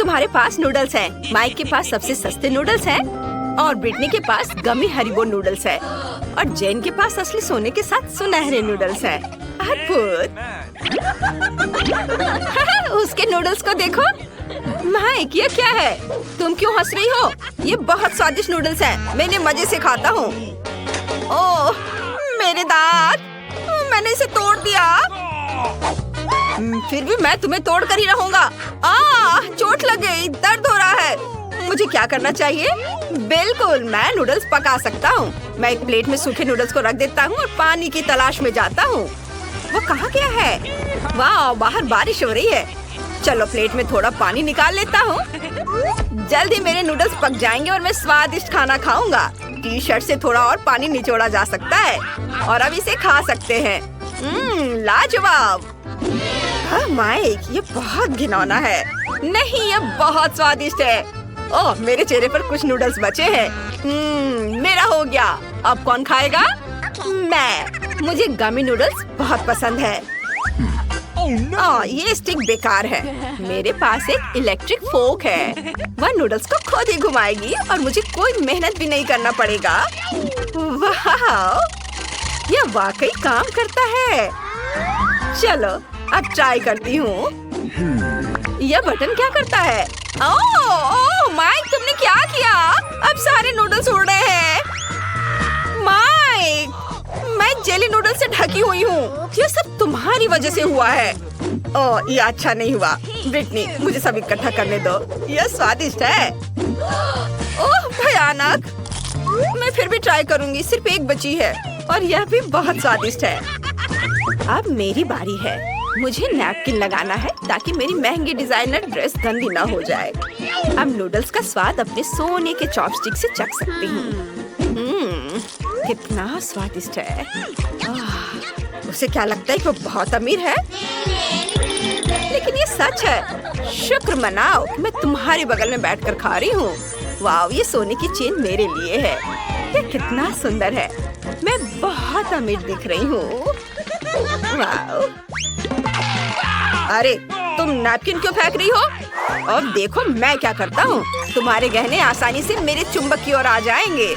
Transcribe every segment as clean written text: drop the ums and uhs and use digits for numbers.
तुम्हारे पास नूडल्स हैं, माइक के पास सबसे सस्ते नूडल्स हैं, और ब्रिटनी के पास गमी हरिबो नूडल्स है, और जेन के पास असली सोने के साथ सुनहरे नूडल्स हैं। अद्भुत। उसके नूडल्स को देखो। माइक, ये क्या है? तुम क्यों हंस रही हो? ये बहुत स्वादिष्ट नूडल्स हैं। मैं इन्हें मजे से खाता हूँ। ओह, मेरे दांत! मैंने इसे तोड़ दिया। फिर भी मैं तुम्हें तोड़ कर ही रहूंगा। चोट लग गई, दर्द हो रहा है। मुझे क्या करना चाहिए? बिल्कुल, मैं नूडल्स पका सकता हूँ। मैं एक प्लेट में सूखे नूडल्स को रख देता हूँ और पानी की तलाश में जाता हूँ। वो कहाँ गया है? वाह, बाहर बारिश हो रही है। चलो प्लेट में थोड़ा पानी निकाल लेता हूँ। जल्दी मेरे नूडल्स पक जाएंगे और मैं स्वादिष्ट खाना खाऊंगा। टी-शर्ट से थोड़ा और पानी निचोड़ा जा सकता है और अब इसे खा सकते हैं। लाजवाब। माइक, ये बहुत घिनौना है। नहीं, ये बहुत स्वादिष्ट है। ओह, मेरे चेहरे पर कुछ नूडल्स बचे हैं। मेरा हो गया। अब कौन खाएगा? मैं। मुझे गमी नूडल्स बहुत पसंद है। ये स्टिक बेकार है। मेरे पास एक इलेक्ट्रिक फोक है। वह नूडल्स को खुद ही घुमाएगी और मुझे कोई मेहनत भी नहीं करना पड़ेगा। वाह, यह वाकई काम करता है। चलो अब ट्राई करती हूँ। यह बटन क्या करता है? ओह माइक, तुमने क्या किया? अब सारे नूडल्स उड़ रहे हैं। माइक, मैं जेली नूडल्स से ढकी हुई हूँ। ये सब तुम्हारी वजह से हुआ है। ओह, ये अच्छा नहीं हुआ। ब्रिटनी, मुझे सब इकट्ठा करने दो। यह स्वादिष्ट है। ओह भयानक। मैं फिर भी ट्राई करूंगी। सिर्फ एक बची है और यह भी बहुत स्वादिष्ट है। अब मेरी बारी है। मुझे नैपकिन लगाना है ताकि मेरी महंगी डिजाइनर ड्रेस गंदी ना हो जाए। अब नूडल्स का स्वाद अपने सोने के चॉपस्टिक से चख सकती हूँ। कितना स्वादिष्ट है। उसे क्या लगता है कि वो बहुत अमीर है? लेकिन ये सच है। शुक्र मनाओ कि मैं तुम्हारे बगल में बैठकर खा रही हूँ। वाह, ये सोने की चेन मेरे लिए है। ये कितना सुंदर है। मैं बहुत अमीर दिख रही हूँ। वाह। अरे, तुम नैपकिन क्यों फेंक रही हो? अब देखो मैं क्या करता हूँ। तुम्हारे गहने आसानी से मेरे चुंबक की ओर आ जाएंगे।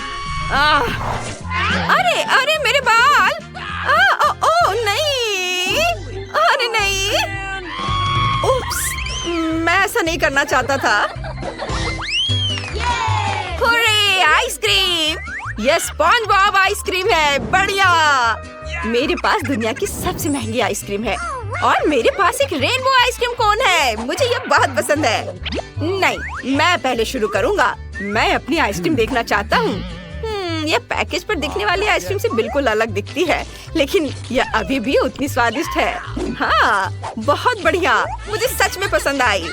अरे अरे, मेरे बाल! ओ नहीं! अरे नहीं! उप्स, मैं ऐसा नहीं करना चाहता था। Hurray, ice cream! यह स्पॉन्ज बॉब आइसक्रीम है। बढ़िया। मेरे पास दुनिया की सबसे महंगी आइसक्रीम है और मेरे पास एक रेनबो आइसक्रीम कोन है। मुझे ये बहुत पसंद है। नहीं, मैं पहले शुरू करूँगा। मैं अपनी आइसक्रीम देखना चाहता हूँ। यह पैकेज पर दिखने वाली आइसक्रीम से बिल्कुल अलग दिखती है, लेकिन यह अभी भी उतनी स्वादिष्ट है। हाँ, बहुत बढ़िया। मुझे सच में पसंद आई,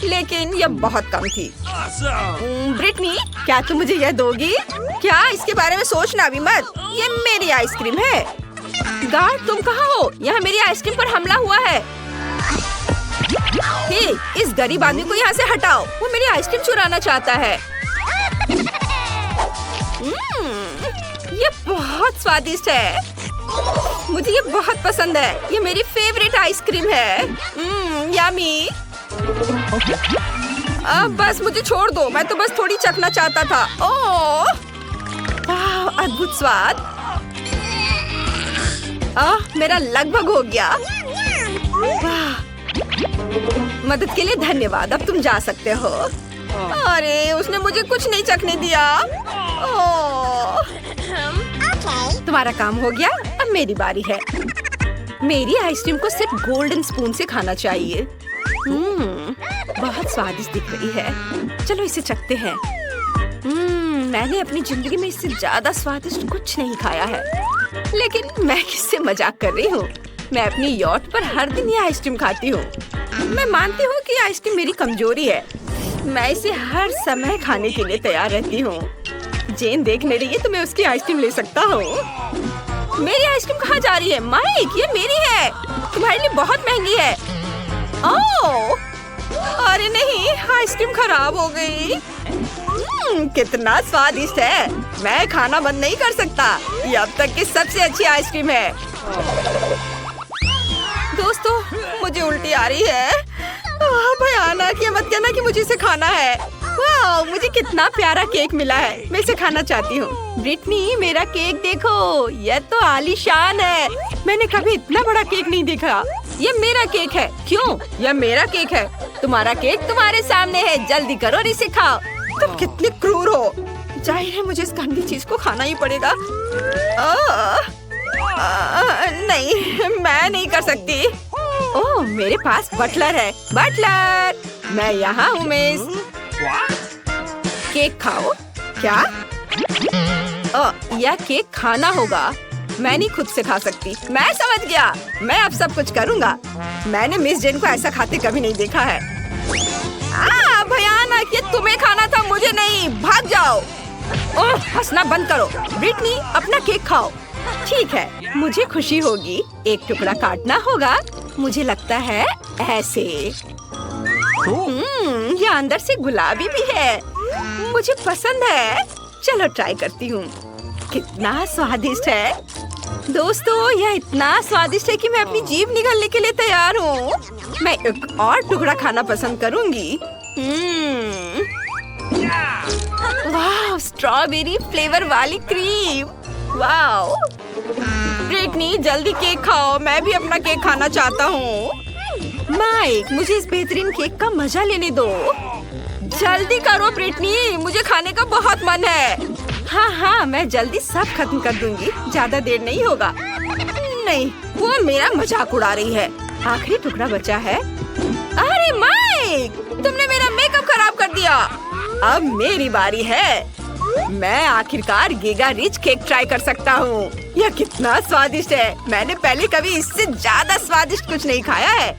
लेकिन यह बहुत कम थी। ब्रिटनी, क्या तुम मुझे यह दोगी? क्या? इसके बारे में सोचना भी मत। ये मेरी आइसक्रीम है। गार्ड, तुम कहाँ हो? यहाँ मेरी आइसक्रीम पर हमला हुआ है। हे, इस गरीब आदमी को यहाँ से हटाओ। वो मेरी आइसक्रीम चुराना चाहता है। ये बहुत स्वादिष्ट है। मुझे ये बहुत पसंद है। ये मेरी फेवरेट आइसक्रीम है। यम्मी। अब बस मुझे छोड़ दो। मैं तो बस थोड़ी चखना चाहता था। ओह, अद्भुत स्वाद। मेरा लगभग हो गया। वाह, मदद के लिए धन्यवाद। अब तुम जा सकते हो। अरे, उसने मुझे कुछ नहीं चखने दिया। तुम्हारा काम हो गया। अब मेरी बारी है। मेरी आइसक्रीम को सिर्फ गोल्डन स्पून से खाना चाहिए। बहुत स्वादिष्ट दिख रही है। चलो इसे चखते हैं। मैंने अपनी जिंदगी में इससे ज्यादा स्वादिष्ट कुछ नहीं खाया है। लेकिन मैं किससे मजाक कर रही हूँ? मैं अपनी यॉट पर हर दिन ये आइसक्रीम खाती हूँ। मैं मानती हूँ कि आइसक्रीम मेरी कमजोरी है। मैं इसे हर समय खाने के लिए तैयार रहती हूँ। जेन देखने रही है तो मैं उसकी आइसक्रीम ले सकता हूँ। मेरी आइसक्रीम कहाँ जा रही है? माइक, ये मेरी है। तुम्हारे लिए बहुत महंगी है। ओह, अरे नहीं, आइसक्रीम खराब हो गई। कितना स्वादिष्ट है। मैं खाना बंद नहीं कर सकता। ये अब तक की सबसे अच्छी आइसक्रीम है। दोस्तों, मुझे उल्टी आ रही है। भयानक, ये मत कहना कि मुझे इसे खाना है। वाह, मुझे कितना प्यारा केक मिला है, मैं इसे खाना चाहती हूँ। ब्रिटनी, मेरा केक देखो, यह तो आलीशान है। मैंने कभी इतना बड़ा केक नहीं देखा। ये मेरा केक है। क्यों? यह मेरा केक है। तुम्हारा केक तुम्हारे सामने है, जल्दी करो और इसे खाओ। तुम कितनी क्रूर हो। जाहिर है मुझे इस गंदी चीज को खाना ही पड़ेगा। नहीं, मैं नहीं कर सकती। ओह, मेरे पास बटलर है। बटलर, मैं यहाँ हूँ मिस। केक खाओ। क्या? यह केक खाना होगा। मैं नहीं खुद से खा सकती। मैं समझ गया, मैं अब सब कुछ करूँगा। मैंने मिस जेन को ऐसा खाते कभी नहीं देखा है। भयानक, ये तुम्हें खाना था, मुझे नहीं। भाग जाओ। ओह, हंसना बंद करो। ब्रिटनी, अपना केक खाओ। ठीक है, मुझे खुशी होगी। एक टुकड़ा काटना होगा। मुझे लगता है ऐसे। ये अंदर से गुलाबी भी है। मुझे पसंद है। चलो ट्राई करती हूँ। कितना स्वादिष्ट है दोस्तों, यह इतना स्वादिष्ट है कि मैं अपनी जीभ निगलने के लिए तैयार हूँ। मैं एक और टुकड़ा खाना पसंद करूँगी। वाह, स्ट्रॉबेरी फ्लेवर वाली क्रीम। वाह, ब्रिटनी जल्दी केक खाओ, मैं भी अपना केक खाना चाहता हूँ। माइक, मुझे इस बेहतरीन केक का मजा लेने दो। जल्दी करो ब्रिटनी, मुझे खाने का बहुत मन है। हाँ, मैं जल्दी सब खत्म कर दूंगी, ज्यादा देर नहीं होगा। नहीं, वो मेरा मजाक उड़ा रही है। आखिरी टुकड़ा बचा है। अरे माइक, तुमने मेरा मेकअप खराब कर दिया। अब मेरी बारी है। मैं आखिरकार गीगा रिच केक ट्राई कर सकता हूँ। यह कितना स्वादिष्ट है। मैंने पहले कभी इससे ज्यादा स्वादिष्ट कुछ नहीं खाया है।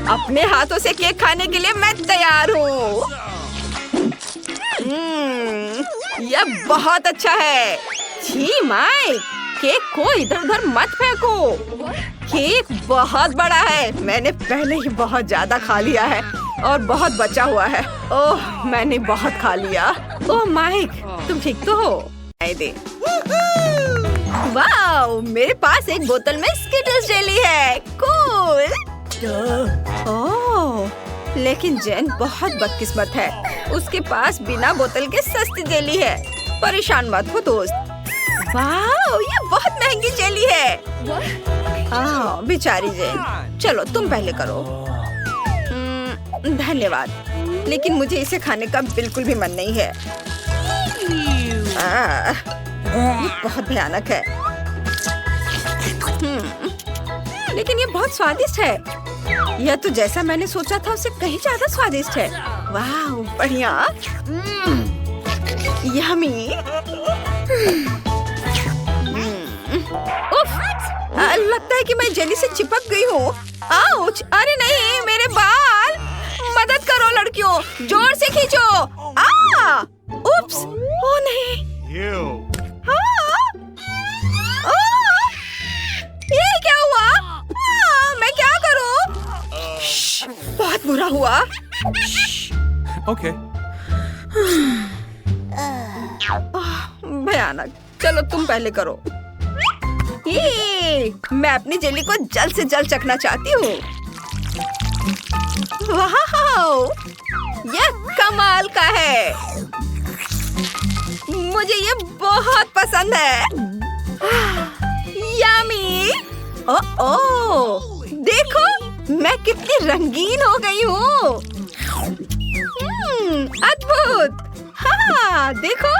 अपने हाथों से केक खाने के लिए मैं तैयार हूँ। यह बहुत अच्छा है। छी माइक, केक को इधर उधर मत फेंको। केक बहुत बड़ा है। मैंने पहले ही बहुत ज्यादा खा लिया है और बहुत बचा हुआ है। ओह, मैंने बहुत खा लिया। ओह माइक, तुम ठीक तो हो? दे। वाह, मेरे पास एक बोतल में स्किटल्स जेली है। कूल। ओह, लेकिन जेन बहुत बदकिस्मत है। उसके पास बिना बोतल के सस्ती जेली है। परेशान मत हो दोस्त। वाह, ये बहुत महंगी जेली है। बेचारी जेन। चलो तुम पहले करो। धन्यवाद, लेकिन मुझे इसे खाने का बिल्कुल भी मन नहीं है। ये बहुत भयानक है। लेकिन ये बहुत स्वादिष्ट है। यह तो जैसा मैंने सोचा था उससे कहीं ज्यादा स्वादिष्ट है। वाह, बढ़िया। यम्मी। उफ, लगता है कि मैं जेली से चिपक गई हूँ। आउच! अरे नहीं, मेरे बाल! मदद करो लड़कियों, जोर से खींचो। उप्स! ओ नहीं। ये क्या हुआ? मैं क्या करूँ? बहुत बुरा हुआ। ओके। भयानक। चलो तुम पहले करो। मैं अपनी जेली को जल्द से जल्द चखना चाहती हूँ। वाह, यह कमाल का है। मुझे ये बहुत पसंद है। यम्मी। ओह, देखो मैं कितनी रंगीन हो गई हूँ। अद्भुत। हाँ, देखो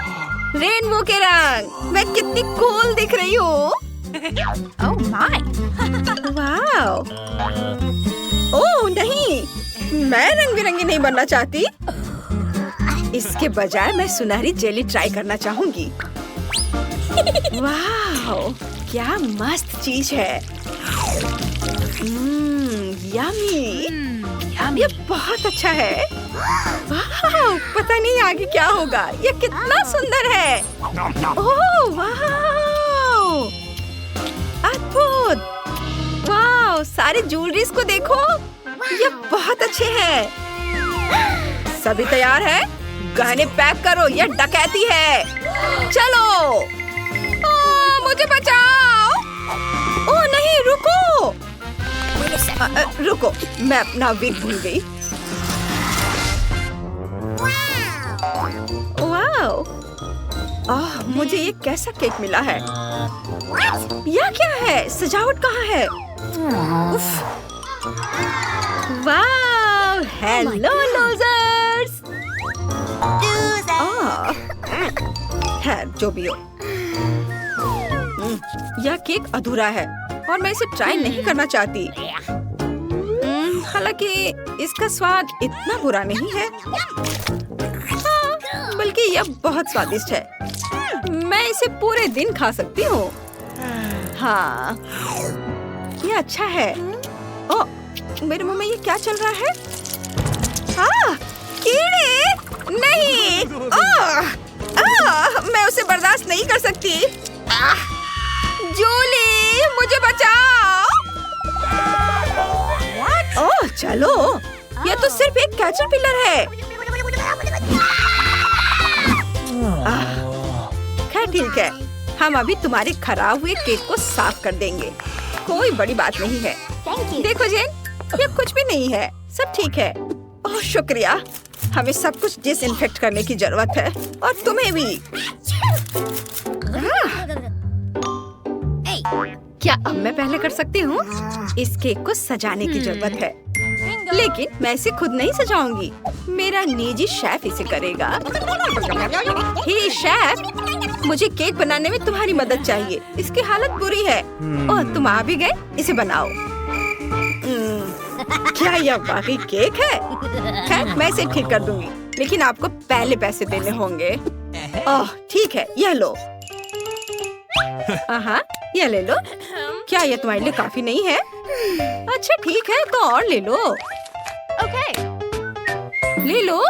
रेनबो के रंग। मैं कितनी कूल दिख रही हूँ। Oh my. वाह। ओह नहीं, मैं रंग बिरंगी नहीं बनना चाहती। इसके बजाय मैं सुनहरी जेली ट्राई करना चाहूंगी। वाह, क्या मस्त चीज है। यम्मी। ये बहुत अच्छा है। वाह, पता नहीं आगे क्या होगा। ये कितना सुंदर है। ओह वाह, अद्भुत। वाह, सारे ज्वेलरीज को देखो, ये बहुत अच्छे हैं। सभी तैयार है? गहने पैक करो, ये डकैती है। चलो। मुझे बचाओ। ओह नहीं, रुको। रुको, मैं अपना विग भूल गई। वाओ! मुझे ये कैसा केक मिला है? यह क्या है? सजावट कहाँ है? उफ! वाओ! Hello losers! खैर जो भी हो, यह केक अधूरा है और मैं इसे ट्राई नहीं करना चाहती। हालांकि इसका स्वाद इतना बुरा नहीं है, बल्कि यह बहुत स्वादिष्ट है। मैं इसे पूरे दिन खा सकती हूँ। हाँ, यह अच्छा है। ओह, मेरे मुंह में ये क्या चल रहा है? कीड़े! नहीं! मैं उसे बर्दाश्त नहीं कर सकती। जूली, मुझे बचाओ! ओह, चलो, यह तो सिर्फ एक कैटरपिलर है। खैर ठीक है, हम अभी तुम्हारे खराब हुए केक को साफ कर देंगे। कोई बड़ी बात नहीं है। देखो जेन, यह कुछ भी नहीं है, सब ठीक है। ओह शुक्रिया, हमें सब कुछ डिसइंफेक्ट करने की जरूरत है और तुम्हें भी। क्या अब मैं पहले कर सकती हूँ? इस केक को सजाने की जरूरत है, लेकिन मैं इसे खुद नहीं सजाऊंगी। मेरा निजी शेफ इसे करेगा। हे शेफ, मुझे केक बनाने में तुम्हारी मदद चाहिए। इसकी हालत बुरी है। ओह, तुम आ भी गए, इसे बनाओ। क्या यह वाकई केक है? खैर, मैं इसे ठीक कर दूंगी, लेकिन आपको पहले पैसे देने होंगे। ओह ठीक है, यह लो। यह ले लो। क्या यह तुम्हारे लिए काफी नहीं है? अच्छा ठीक है, तो और ले लो। ले लो।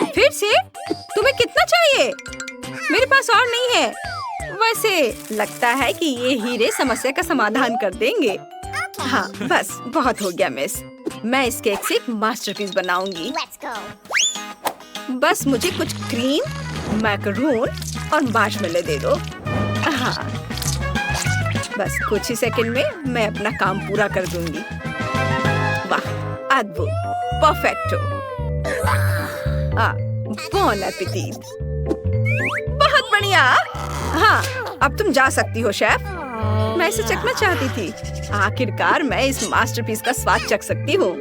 फिर से? तुम्हें कितना चाहिए? मेरे पास और नहीं है। वैसे लगता है कि ये हीरे समस्या का समाधान कर देंगे। हाँ, बस बहुत हो गया मिस। मैं इस केक से एक मास्टरपीस बनाऊंगी। बस मुझे कुछ क्रीम, मैकरून और मार्शमेलो दे दो। हाँ, बस कुछ ही सेकंड में मैं अपना काम पूरा कर दूंगी। वाह, अद्भुत, परफेक्टो। बॉन एपेटीट। बहुत बढ़िया। हाँ, अब तुम जा सकती हो शेफ। मैं इसे चखना चाहती थी। आखिरकार मैं इस मास्टरपीस का स्वाद चख सकती हूँ।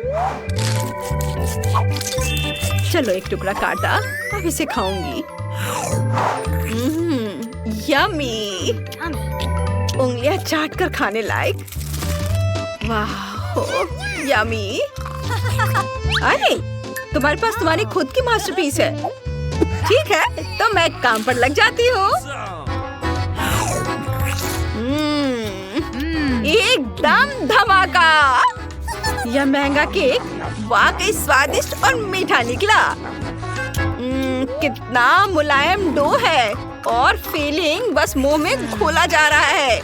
चलो एक टुकड़ा काटा, अब इसे खाऊंगी। यम्मी। उंगलियां चाट कर खाने लायक। वाह, यम्मी। अरे, तुम्हारे पास तुम्हारी खुद की मास्टरपीस है। ठीक है, तो मैं काम पर लग जाती हूँ। एकदम धमाका। यह महंगा केक वाकई स्वादिष्ट और मीठा निकला। कितना मुलायम डो है और फीलिंग बस मुंह में घोला जा रहा है।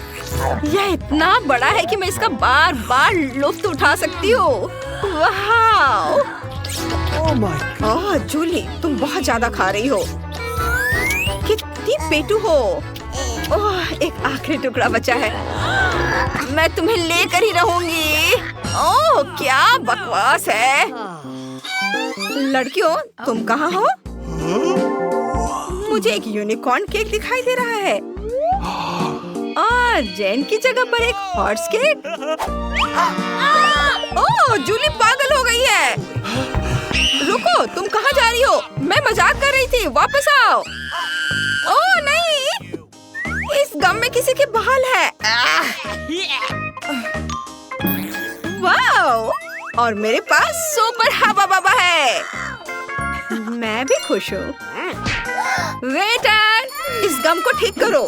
यह इतना बड़ा है कि मैं इसका बार बार लुत्फ उठा सकती हूँ। वाह! ओह जूली, तुम बहुत ज्यादा खा रही हो। कितनी पेटू हो। ओह, एक आखिरी टुकड़ा बचा है। मैं तुम्हें लेकर ही रहूंगी। ओह, क्या बकवास है। लड़कियों, तुम कहाँ हो? मुझे एक यूनिकॉर्न केक दिखाई दे रहा है और जेन की जगह पर एक हॉर्स केक। ओह, जूली पागल हो गई है। रुको, तुम कहाँ जा रही हो? मैं मजाक कर रही थी, वापस आओ। ओह नहीं, इस गम में किसी के बाल है। वाओ! और मेरे पास सुपर हवा बाबा है। मैं भी खुश हूँ। वेटर, इस गम को ठीक करो।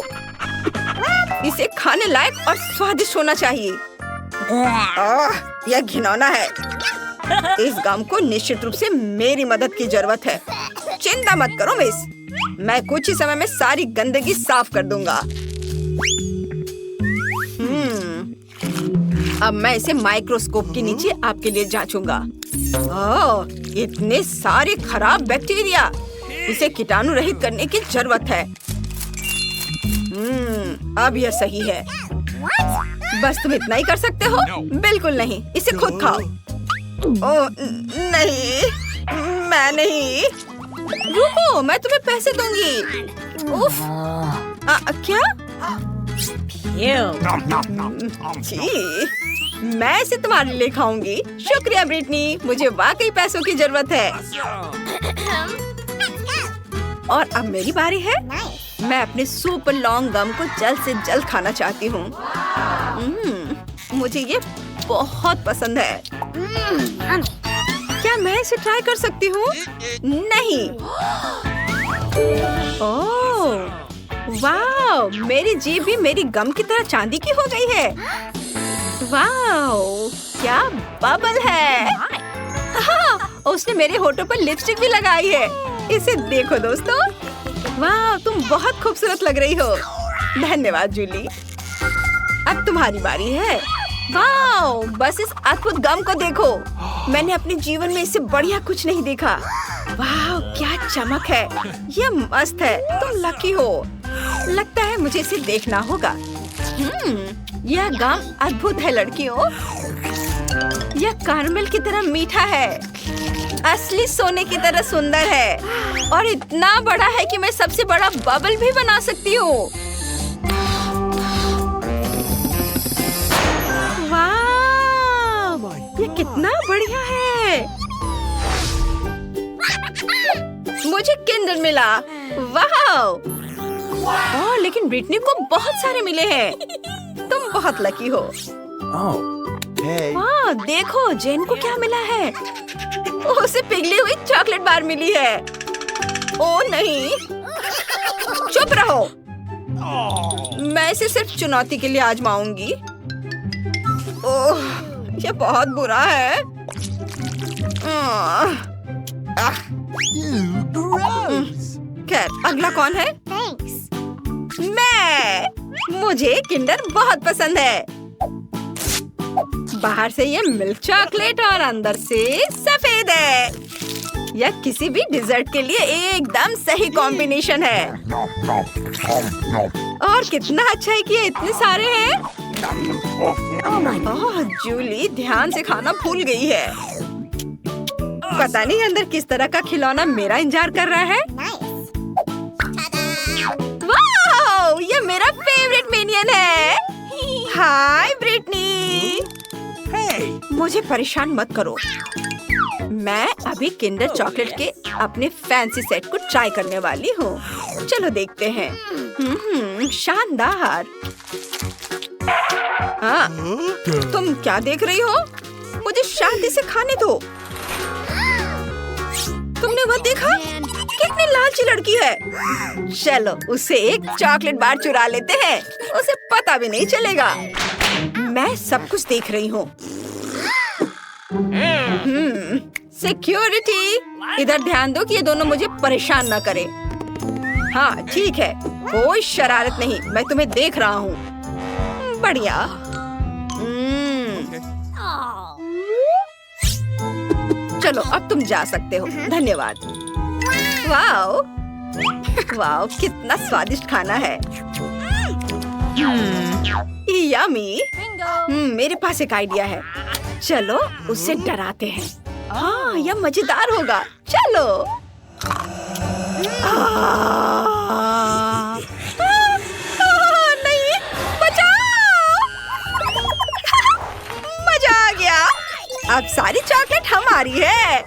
इसे खाने लायक और स्वादिष्ट होना चाहिए। यह घिनौना है। इस गम को निश्चित रूप से मेरी मदद की जरूरत है। चिंता मत करो मिस, मैं कुछ ही समय में सारी गंदगी साफ कर दूंगा। अब मैं इसे माइक्रोस्कोप के नीचे आपके लिए जांचूंगा। ओह, इतने सारे खराब बैक्टीरिया। इसे कीटाणु रहित करने की जरूरत है। अब यह सही है। बस तुम इतना ही कर सकते हो? बिल्कुल नहीं, इसे खुद खाओ। ओह नहीं, मैं नहीं। रुको, मैं तुम्हें पैसे दूंगी। उफ, क्या? छी, मैं इसे तुम्हारे लिए खाऊंगी। शुक्रिया ब्रिटनी, मुझे वाकई पैसों की जरूरत है। और अब मेरी बारी है। मैं अपने सुपर लॉन्ग गम को जल्द से जल्द खाना चाहती हूँ। मुझे ये बहुत पसंद है। क्या मैं इसे ट्राई कर सकती हूँ? नहीं। ओह, वाओ! मेरी जीभ भी मेरी गम की तरह चांदी की हो गई है। वाओ! क्या बबल है! हाँ, उसने मेरे होठों पर लिपस्टिक भी लगाई है। इसे देखो दोस्तों। वाह, तुम बहुत खूबसूरत लग रही हो। धन्यवाद जूली। अब तुम्हारी बारी है। वाह, बस इस अद्भुत गम को देखो। मैंने अपने जीवन में इससे बढ़िया कुछ नहीं देखा। वाह, क्या चमक है। यह मस्त है। तुम लकी हो। लगता है मुझे इसे देखना होगा। यह गम अद्भुत है लड़कियों। यह कैरमल की तरह मीठा है, असली सोने की तरह सुंदर है और इतना बड़ा है कि मैं सबसे बड़ा बबल भी बना सकती हूँ। वाह, ये कितना बढ़िया है। मुझे किंडर मिला। वाह! ओह, लेकिन ब्रिटनी को बहुत सारे मिले हैं। तुम बहुत लकी हो। वाह, देखो जेन को क्या मिला है। उसे पिघली हुई चॉकलेट बार मिली है। ओह नहीं, चुप रहो। मैं इसे सिर्फ चुनौती के लिए आजमाऊंगी। ओह, ये बहुत बुरा है। खैर, अगला कौन है? मैं। मुझे किंडर बहुत पसंद है। बाहर से ये मिल्क चॉकलेट और अंदर से सफेद है। यह किसी भी डिजर्ट के लिए एकदम सही कॉम्बिनेशन है। और कितना अच्छा है कि ये इतने सारे हैं। ओह, जूली ध्यान से खाना भूल गई है। पता नहीं अंदर किस तरह का खिलौना मेरा इंतजार कर रहा है। वाह, ये मेरा फेवरेट मिनियन है। हाय ब्रिटनी। मुझे परेशान मत करो। मैं अभी किंडर चॉकलेट के अपने फैंसी सेट को ट्राई करने वाली हूँ। चलो देखते हैं। शानदार। हाँ, तुम क्या देख रही हो? मुझे शांति से खाने दो। तुमने वो देखा? कितनी लालची लड़की है। चलो उसे एक चॉकलेट बार चुरा लेते हैं। उसे पता भी नहीं चलेगा। मैं सब कुछ देख रही हूँ। सिक्योरिटी, इधर ध्यान दो कि ये दोनों मुझे परेशान न करें। हाँ ठीक है, कोई शरारत नहीं। मैं तुम्हें देख रहा हूँ। बढ़िया। चलो अब तुम जा सकते हो। धन्यवाद। वाओ, वाओ, कितना स्वादिष्ट खाना है। यम्मी। मेरे पास एक आइडिया है। चलो उससे डराते हैं। हाँ, यह मजेदार होगा। चलो। नहीं, बचाओ। मजा आ गया। अब सारी चॉकलेट हमारी है।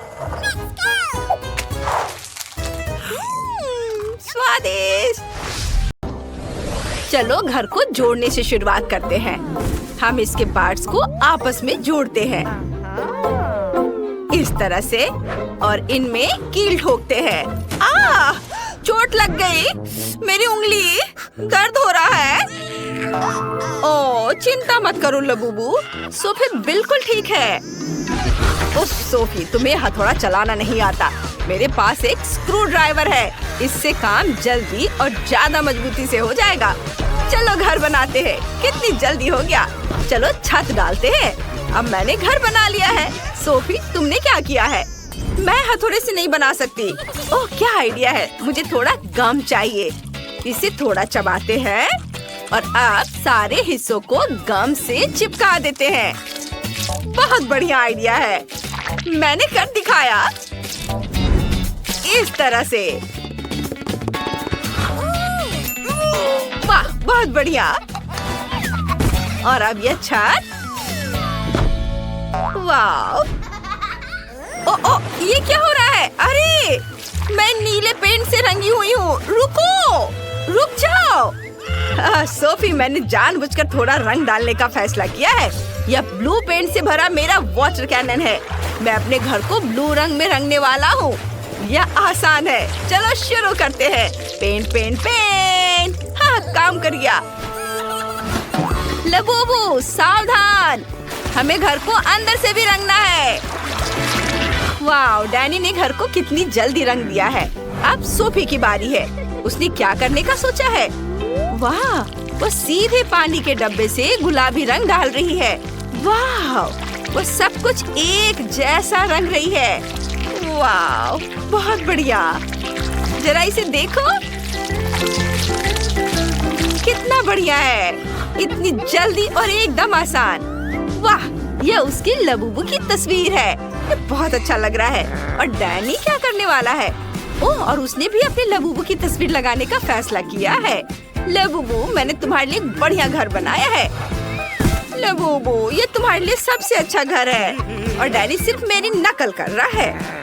स्वादिष्ट। चलो घर को जोड़ने से शुरुआत करते हैं। हम इसके पार्ट्स को आपस में जोड़ते हैं इस तरह से और इनमें कील ठोकते हैं। चोट लग गई। मेरी उंगली दर्द हो रहा है। ओह, चिंता मत करो लबूबू, सोफी बिल्कुल ठीक है। उस सोफी, तुम्हें हथौड़ा चलाना नहीं आता। मेरे पास एक स्क्रू ड्राइवर है। इससे काम जल्दी और ज्यादा मजबूती से हो जाएगा। चलो घर बनाते हैं। कितनी जल्दी हो गया। चलो छत डालते हैं। अब मैंने घर बना लिया है। सोफी, तुमने क्या किया है? मैं हथौड़े से नहीं बना सकती। ओह, क्या आइडिया है। मुझे थोड़ा गम चाहिए। इसे थोड़ा चबाते हैं और अब सारे हिस्सों को गम से चिपका देते हैं। बहुत बढ़िया आइडिया है। मैंने कर दिखाया। इस तरह से। वाह, बहुत बढ़िया। और अब ये छत। वाह, ओ, ये क्या हो रहा है? अरे, मैं नीले पेंट से रंगी हुई हूँ। रुको, रुक जाओ। सोफी, मैंने जानबूझकर थोड़ा रंग डालने का फैसला किया है। यह ब्लू पेंट से भरा मेरा वाटर कैनन है। मैं अपने घर को ब्लू रंग में रंगने वाला हूँ। यह आसान है। चलो शुरू करते हैं। Paint paint paint. हाँ, काम कर गया। लबूबू, सावधान, हमें घर को अंदर से भी रंगना है। वाह, डैनी ने घर को कितनी जल्दी रंग दिया है। अब सोफी की बारी है। उसने क्या करने का सोचा है? वाह, वो सीधे पानी के डब्बे से गुलाबी रंग डाल रही है। वाह, वो सब कुछ एक जैसा रंग रही है। वाह, बहुत बढ़िया। जरा इसे देखो, कितना बढ़िया है। इतनी जल्दी और एकदम आसान। वाह, यह उसकी लबूबू की तस्वीर है। ये बहुत अच्छा लग रहा है। और डैनी क्या करने वाला है? ओह, और उसने भी अपने लबूबू की तस्वीर लगाने का फैसला किया है। लबूबू, मैंने तुम्हारे लिए एक बढ़िया घर बनाया है। लबूबू, ये तुम्हारे लिए सबसे अच्छा घर है। और डैनी सिर्फ मेरी नकल कर रहा है।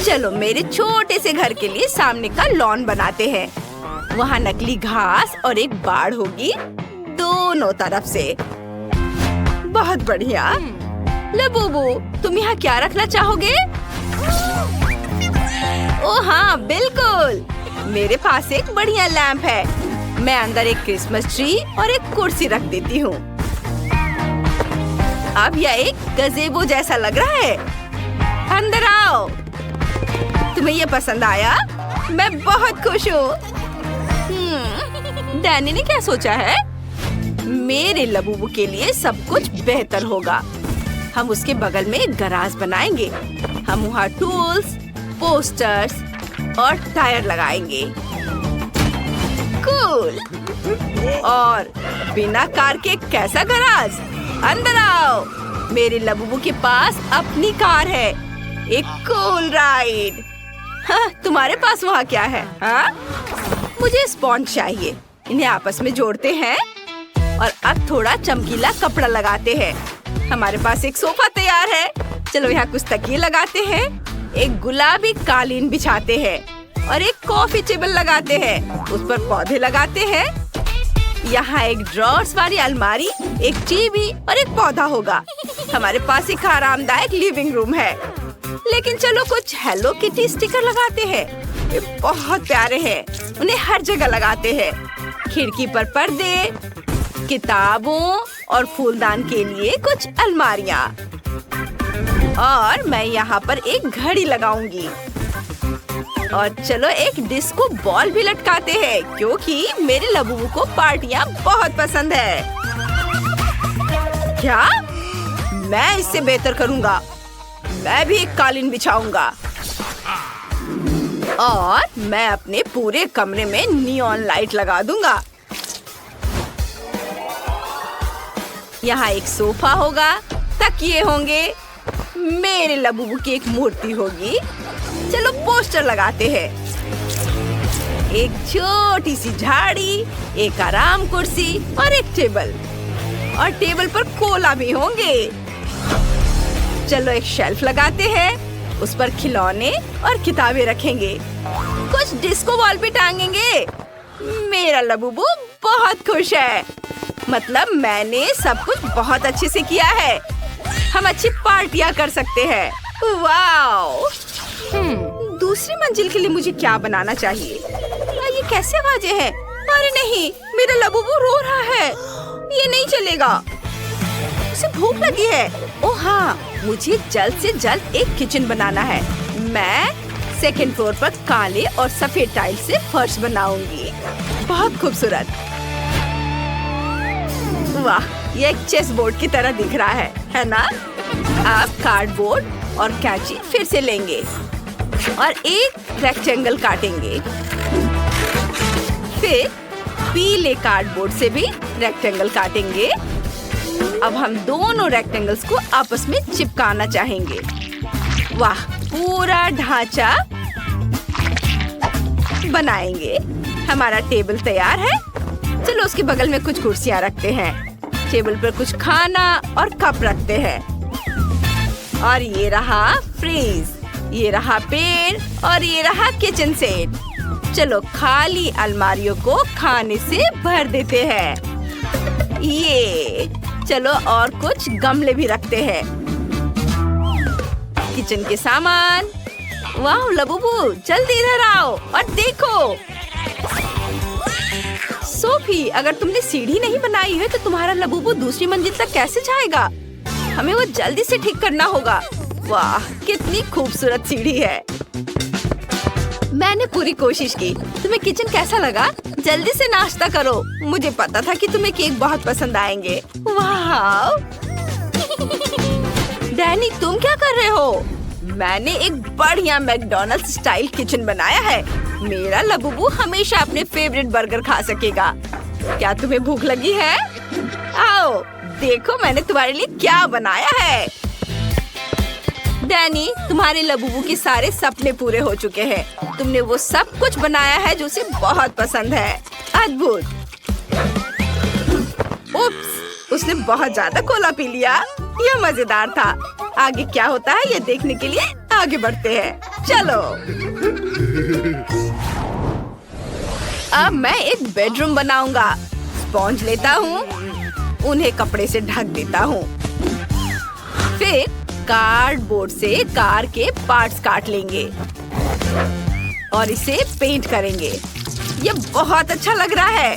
चलो मेरे छोटे से घर के लिए सामने का लॉन बनाते हैं। वहाँ नकली घास और एक बाड़ होगी दोनों तरफ से। बहुत बढ़िया। लबूबू, तुम यहाँ क्या रखना चाहोगे? ओह हाँ, बिल्कुल। मेरे पास एक बढ़िया लैंप है। मैं अंदर एक क्रिसमस ट्री और एक कुर्सी रख देती हूँ। अब यह एक गज़ेबो जैसा लग रहा है। अंदर आओ। तुम्हें ये पसंद आया? मैं बहुत खुश हूँ। डैनी ने क्या सोचा है? मेरे लबूबू के लिए सब कुछ बेहतर होगा। हम उसके बगल में एक गराज बनाएंगे। हम वहाँ टूल्स, पोस्टर्स और टायर लगाएंगे। कूल। और बिना कार के कैसा गराज? अंदर आओ। मेरे लबूबू के पास अपनी कार है। एक कूल राइड। हाँ, तुम्हारे पास वहाँ क्या है? हाँ? मुझे स्पॉन्ज चाहिए। इन्हें आपस में जोड़ते हैं और अब थोड़ा चमकीला कपड़ा लगाते हैं। हमारे पास एक सोफा तैयार है। चलो यहाँ कुछ तकिए लगाते हैं। एक गुलाबी कालीन बिछाते हैं और एक कॉफी टेबल लगाते हैं। उस पर पौधे लगाते हैं। यहाँ एक ड्रॉर्स वाली अलमारी, एक टीवी और एक पौधा होगा। हमारे पास एक आरामदायक लिविंग रूम है। लेकिन चलो कुछ हेलो किटी स्टिकर लगाते हैं। ये बहुत प्यारे हैं। उन्हें हर जगह लगाते हैं। खिड़की पर पर्दे, किताबों और फूलदान के लिए कुछ अलमारियाँ। और मैं यहाँ पर एक घड़ी लगाऊंगी। और चलो एक डिस्को बॉल भी लटकाते हैं, क्योंकि मेरे लबूबू को पार्टियाँ बहुत पसंद है। क्या? मैं इससे बेहतर करूँगा। मैं भी एक कालीन बिछाऊंगा। और मैं अपने पूरे कमरे में नियॉन लाइट लगा दूंगा। यहाँ एक सोफा होगा, तकिए होंगे, मेरे लबूबू की एक मूर्ति होगी। चलो पोस्टर लगाते हैं। एक छोटी सी झाड़ी, एक आराम कुर्सी और एक टेबल। और टेबल पर कोला भी होंगे। चलो एक शेल्फ लगाते हैं। उस पर खिलौने और किताबें रखेंगे। कुछ डिस्को बॉल भी टांगेंगे। मेरा लबूबू बहुत खुश है। मतलब मैंने सब कुछ बहुत अच्छे से किया है। हम अच्छी पार्टियां कर सकते हैं। वाओ! दूसरी मंजिल के लिए मुझे क्या बनाना चाहिए? ये कैसे आवाजें हैं? अरे नहीं, मेरा लबूबू रो रहा है। ये नहीं चलेगा। उसे भूख लगी है। ओह हाँ, मुझे जल्द से जल्द एक किचन बनाना है। मैं सेकंड फ्लोर पर काले और सफेद टाइल से फर्श बनाऊंगी। बहुत खूबसूरत। वाह, ये एक चेस बोर्ड की तरह दिख रहा है ना? आप कार्डबोर्ड और कैंची फिर से लेंगे और एक रेक्टेंगल काटेंगे। फिर पीले कार्डबोर्ड से भी रेक्टेंगल काटेंगे। अब हम दोनों रेक्टेंगल्स को आपस में चिपकाना चाहेंगे। वाह, पूरा ढांचा बनाएंगे। हमारा टेबल तैयार है। चलो उसके बगल में कुछ कुर्सियाँ रखते हैं। टेबल पर कुछ खाना और कप रखते हैं। और ये रहा फ्रीज, ये रहा पेड़ और ये रहा किचन सेट। चलो खाली अलमारियों को खाने से भर देते हैं। ये चलो और कुछ गमले भी रखते हैं। किचन के सामान। वाह लबूबू, जल्दी इधर आओ और देखो। सोफी, अगर तुमने सीढ़ी नहीं बनाई है तो तुम्हारा लबूबू दूसरी मंजिल तक कैसे जाएगा? हमें वो जल्दी से ठीक करना होगा। वाह, कितनी खूबसूरत सीढ़ी है। मैंने पूरी कोशिश की। तुम्हें किचन कैसा लगा? जल्दी से नाश्ता करो। मुझे पता था कि तुम्हें केक बहुत पसंद आएंगे। वाह! डैनी, तुम क्या कर रहे हो? मैंने एक बढ़िया मैकडॉनल्ड्स स्टाइल किचन बनाया है। मेरा लबूबू हमेशा अपने फेवरेट बर्गर खा सकेगा। क्या तुम्हें भूख लगी है? आओ देखो मैंने तुम्हारे लिए क्या बनाया है। डैनी, तुम्हारे लबूबू के सारे सपने पूरे हो चुके हैं। तुमने वो सब कुछ बनाया है जो उसे बहुत पसंद है। अद्भुत। उप्स, उसने बहुत ज्यादा कोला पी लिया। यह मजेदार था। आगे क्या होता है ये देखने के लिए आगे बढ़ते हैं। चलो अब मैं एक बेडरूम बनाऊंगा। स्पॉन्ज लेता हूँ, उन्हें कपड़े से ढक देता हूँ। फिर कार्डबोर्ड से कार के पार्ट्स काट लेंगे और इसे पेंट करेंगे। ये बहुत अच्छा लग रहा है।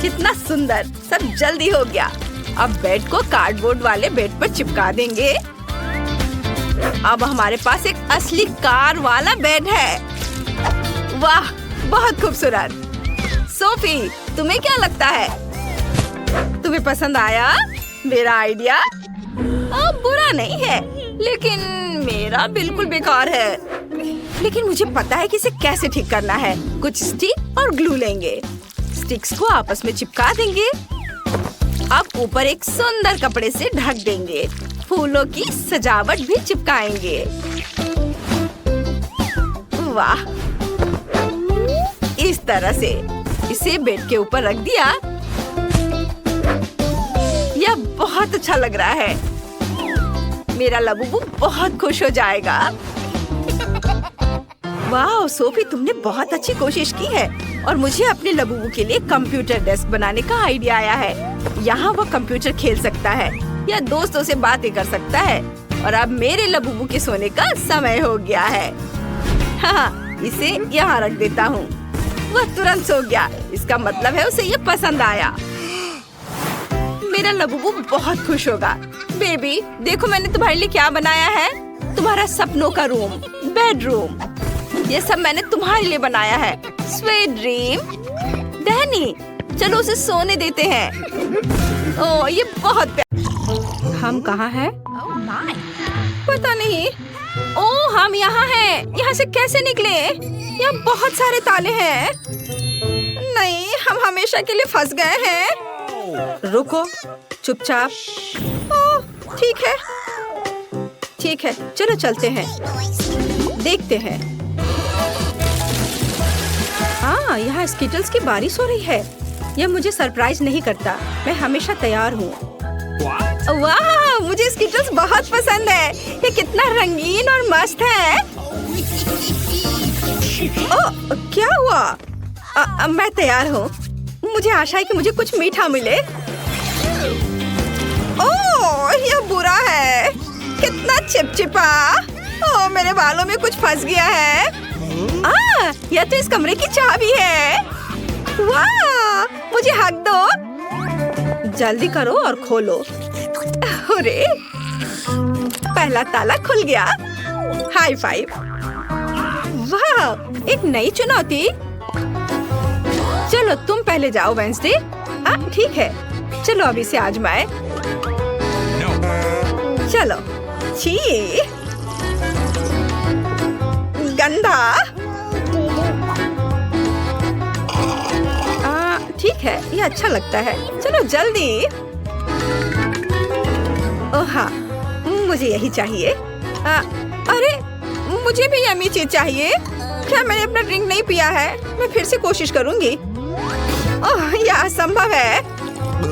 कितना सुंदर, सब जल्दी हो गया। अब बेड को कार्डबोर्ड वाले बेड पर चिपका देंगे। अब हमारे पास एक असली कार वाला बेड है। वाह, बहुत खूबसूरत। सोफी, तुम्हें क्या लगता है? तुम्हें पसंद आया मेरा आइडिया? बुरा नहीं है, लेकिन मेरा बिल्कुल बेकार है। लेकिन मुझे पता है कि इसे कैसे ठीक करना है। कुछ स्टिक और ग्लू लेंगे। स्टिक्स को आपस में चिपका देंगे। अब ऊपर एक सुंदर कपड़े से ढक देंगे। फूलों की सजावट भी चिपकाएंगे। वाह, इस तरह से इसे बेड के ऊपर रख दिया। यह बहुत अच्छा लग रहा है। मेरा लबूबू बहुत खुश हो जाएगा। वाह सोफी, तुमने बहुत अच्छी कोशिश की है। और मुझे अपने लबूबू के लिए कंप्यूटर डेस्क बनाने का आइडिया आया है। यहाँ वो कंप्यूटर खेल सकता है या दोस्तों से बातें कर सकता है। और अब मेरे लबूबू के सोने का समय हो गया है। हाँ, इसे यहाँ रख देता हूँ। वह तुरंत सो गया। इसका मतलब है उसे ये पसंद आया। मेरा लबूबू बहुत खुश होगा। बेबी, देखो मैंने तुम्हारे लिए क्या बनाया है। तुम्हारा सपनों का रूम, बेडरूम। ये सब मैंने तुम्हारे लिए बनाया है। Sweet dream. डैनी, चलो उसे सोने देते हैं। ओह, ये बहुत हम कहाँ हैं? पता नहीं। ओह, हम यहाँ हैं। यहाँ से कैसे निकले? यहाँ बहुत सारे ताले हैं। नहीं, हम हमेशा के लिए फंस गए हैं। रुको, चुपचाप। ओह, ठीक है, ठीक है, चलो चलते हैं, देखते हैं। हाँ, यहाँ स्किटल्स की बारिश हो रही है। यह मुझे सरप्राइज नहीं करता। मैं हमेशा तैयार हूँ। वाह, मुझे स्किटल्स बहुत पसंद है। ये कितना रंगीन और मस्त है। ओह, क्या हुआ? मैं तैयार हूँ। मुझे आशा है कि मुझे कुछ मीठा मिले। ओह, यह बुरा है। कितना चिपचिपा। ओह, मेरे बालों में कुछ फंस गया है। यह तो इस कमरे की चाबी है। वाह, मुझे हक दो। जल्दी करो और खोलो। अरे, पहला ताला खुल गया। High five. वाह, एक नई चुनौती। चलो तुम पहले जाओ वेंसडे। ठीक है, चलो अभी से आजमाए। चलो। छी, गंदा। ठीक है, ये अच्छा लगता है। चलो जल्दी। ओह हाँ, मुझे यही चाहिए। अरे मुझे भी यम्मी चीज चाहिए। क्या मैंने अपना ड्रिंक नहीं पिया है? मैं फिर से कोशिश करूंगी। ओह, यह असंभव है।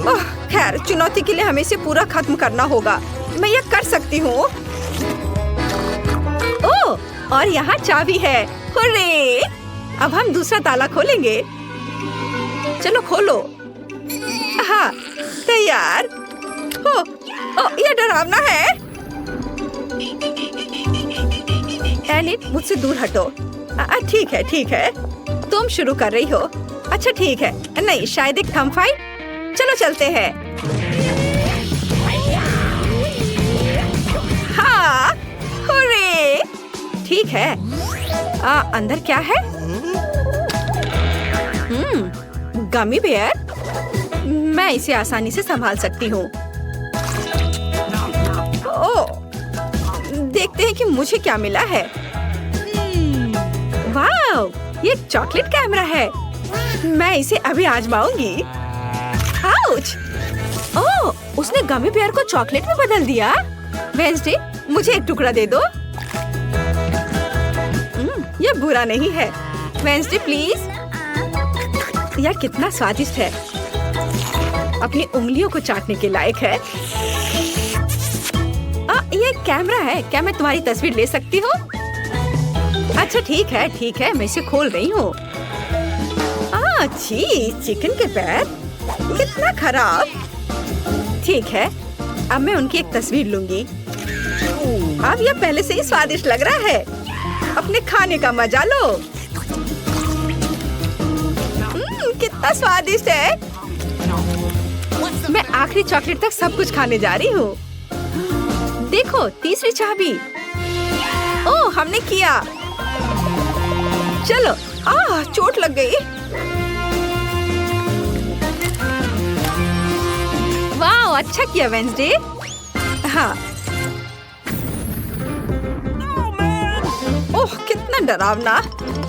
ओह, खैर, चुनौती के लिए हमें इसे पूरा खत्म करना होगा। मैं यह कर सकती हूँ। ओह, और यहाँ चाबी है। हुर्रे! अब हम दूसरा ताला खोलेंगे। चलो खोलो। हाँ, तैयार। यह डरावना है। एनिट, मुझसे दूर हटो। ठीक है, ठीक है। तुम शुरू कर रही हो। अच्छा ठीक है। नहीं, शायद एक थंब फाइट। चलो चलते हैं। हाँ, हुर्रे! ठीक है। अंदर क्या है? Gummy bear. मैं इसे आसानी से संभाल सकती हूँ। ओह, देखते हैं कि मुझे क्या मिला है। वाह, ये चॉकलेट कैमरा है। मैं इसे अभी आजमाऊंगी। आउच! ओह, उसने गमी बेयर को चॉकलेट में बदल दिया। वेंसडे, मुझे एक टुकड़ा दे दो। ये बुरा नहीं है। Wednesday please. यह कितना स्वादिष्ट है। अपनी उंगलियों को चाटने के लायक है। ये कैमरा है। क्या मैं तुम्हारी तस्वीर ले सकती हूँ? अच्छा ठीक है, ठीक है। मैं इसे खोल रही हूँ। छी, चिकन के पैर, कितना खराब। ठीक है, अब मैं उनकी एक तस्वीर लूंगी। अब यह पहले से ही स्वादिष्ट लग रहा है। अपने खाने का मजा लो। कितना स्वादिष्ट है। मैं आखिरी चॉकलेट तक सब कुछ खाने जा रही हूँ। देखो, तीसरी चाबी। ओह, हमने किया। चलो। चोट लग गई। वाह, अच्छा किया वेंसडे। हाँ। ओह, कितना डरावना।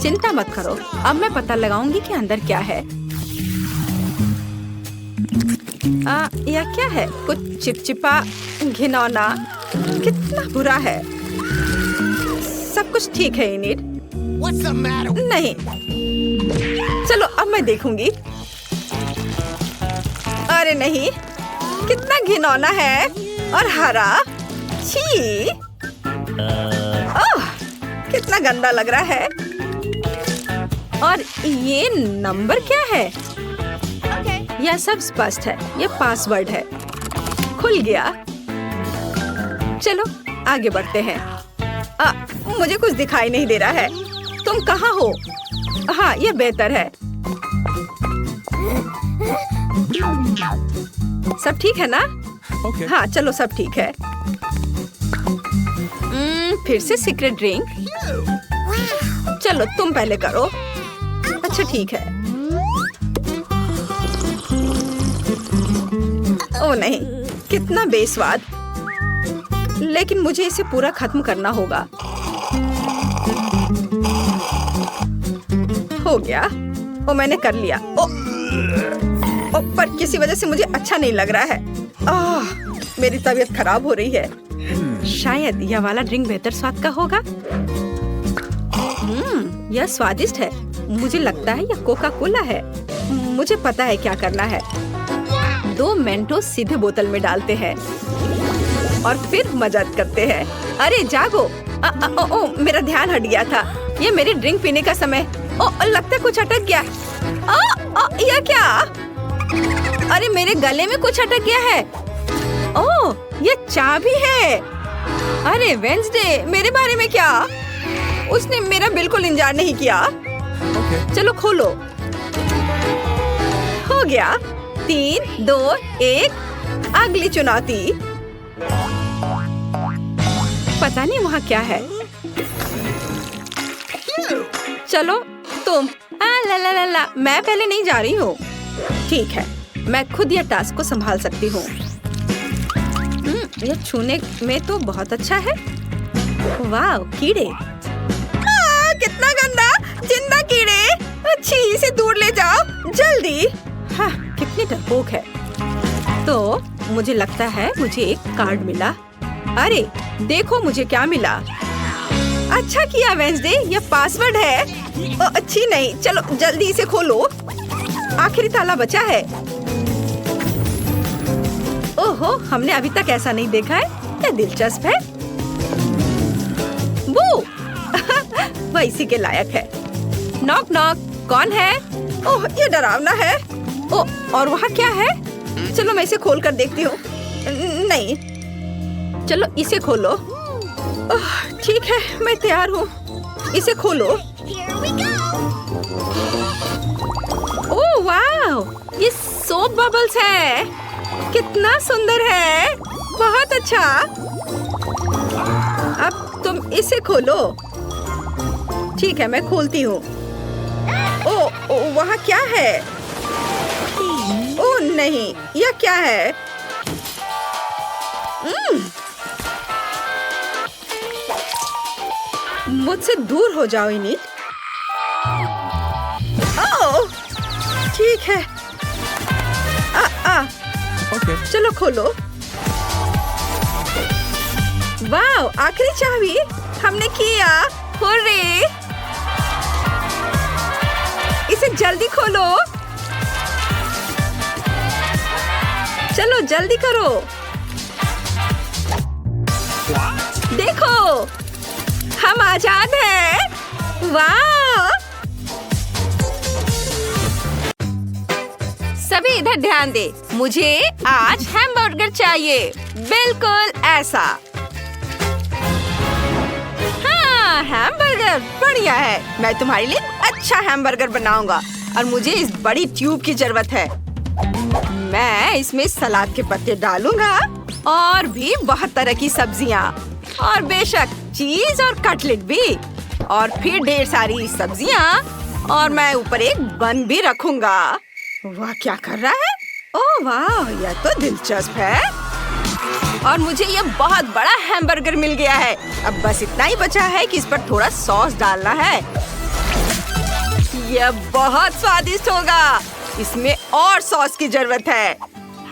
चिंता मत करो, अब मैं पता लगाऊंगी कि अंदर क्या है। यह क्या है? कुछ चिपचिपा, घिनौना। कितना बुरा है। सब कुछ ठीक है इनिट। नहीं, चलो अब मैं देखूंगी। अरे नहीं, कितना घिनौना है और हरा। छी! ओह, कितना गंदा लग रहा है। और ये नंबर क्या है? यह सब स्पष्ट है। यह पासवर्ड है। खुल गया। चलो आगे बढ़ते हैं। मुझे कुछ दिखाई नहीं दे रहा है। तुम कहाँ हो? हाँ, यह बेहतर है। सब ठीक है ना? Okay. हाँ, चलो सब ठीक है। फिर से सीक्रेट ड्रिंक। चलो तुम पहले करो। अच्छा ठीक है। ओह नहीं, कितना बेस्वाद। लेकिन मुझे इसे पूरा खत्म करना होगा। हो गया। ओ, मैंने कर लिया। पर किसी वजह से मुझे अच्छा नहीं लग रहा है। मेरी तबीयत खराब हो रही है। शायद यह वाला ड्रिंक बेहतर स्वाद का होगा। यह स्वादिष्ट है। मुझे लगता है यह कोका कोला है। मुझे पता है क्या करना है। 2 मेंटोस सीधे बोतल में डालते हैं और फिर मजाक करते हैं। अरे जागो। मेरा ध्यान हट गया था। ये मेरी ड्रिंक पीने का समय। लगता है कुछ अटक गया। यह क्या? अरे मेरे गले में कुछ अटक गया है। ओह, ये चाबी है। अरे वेंसडे, मेरे बारे में क्या? उसने मेरा बिल्कुल इंतजार नहीं किया। चलो खोलो। हो गया। 3, 2, 1। अगली चुनौती। पता नहीं वहाँ क्या है। चलो तुम। ला, मैं पहले नहीं जा रही हूँ। ठीक है, मैं खुद यह टास्क को संभाल सकती हूँ। यह छूने में तो बहुत अच्छा है। वाह, कीड़े। कितना गंदा, जिंदा कीड़े। अच्छी, इसे दूर ले जाओ जल्दी। हाँ, कितनी डरपोक है। तो मुझे लगता है मुझे एक कार्ड मिला। अरे देखो मुझे क्या मिला। अच्छा किया वेंसडे, ये पासवर्ड है। अच्छी नहीं, चलो जल्दी इसे खोलो। आखिरी ताला बचा है। ओहो, हमने अभी तक ऐसा नहीं देखा है। क्या दिलचस्प है। वो वह इसी के लायक है। नॉक नॉक, कौन है? ओह, ये डरावना है। ओह, और वहाँ क्या है? चलो मैं इसे खोल कर देखती हूँ। नहीं, चलो इसे खोलो। ठीक है, मैं तैयार हूँ। इसे खोलो। ओह वाह, ये सोप बबल्स है। कितना सुंदर है, बहुत अच्छा। अब तुम इसे खोलो। ठीक है, मैं खोलती हूँ। ओह, वहाँ क्या है? ओह नहीं, यह क्या है? मुझसे दूर हो जाओ इनिट। ओह, ठीक है। Okay. चलो खोलो। वाह, आखिरी चाबी हमने किया। हुर्रे! इसे जल्दी खोलो। चलो जल्दी करो। देखो, हम आजाद हैं। वाह! सभी इधर ध्यान दे। मुझे आज हैमबर्गर चाहिए, बिल्कुल ऐसा। हाँ, हैमबर्गर बढ़िया है। मैं तुम्हारे लिए अच्छा हैमबर्गर बनाऊंगा और मुझे इस बड़ी ट्यूब की जरूरत है। मैं इसमें सलाद के पत्ते डालूंगा और भी बहुत तरह की सब्जियाँ और बेशक चीज और कटलेट भी, और फिर ढेर सारी सब्जियाँ, और मैं ऊपर एक बन भी रखूंगा। वाह, क्या कर रहा है? ओह वाह, यह तो दिलचस्प है। और मुझे ये बहुत बड़ा हैमबर्गर मिल गया है। अब बस इतना ही बचा है कि इस पर थोड़ा सॉस डालना है। यह बहुत स्वादिष्ट होगा। इसमें और सॉस की जरूरत है।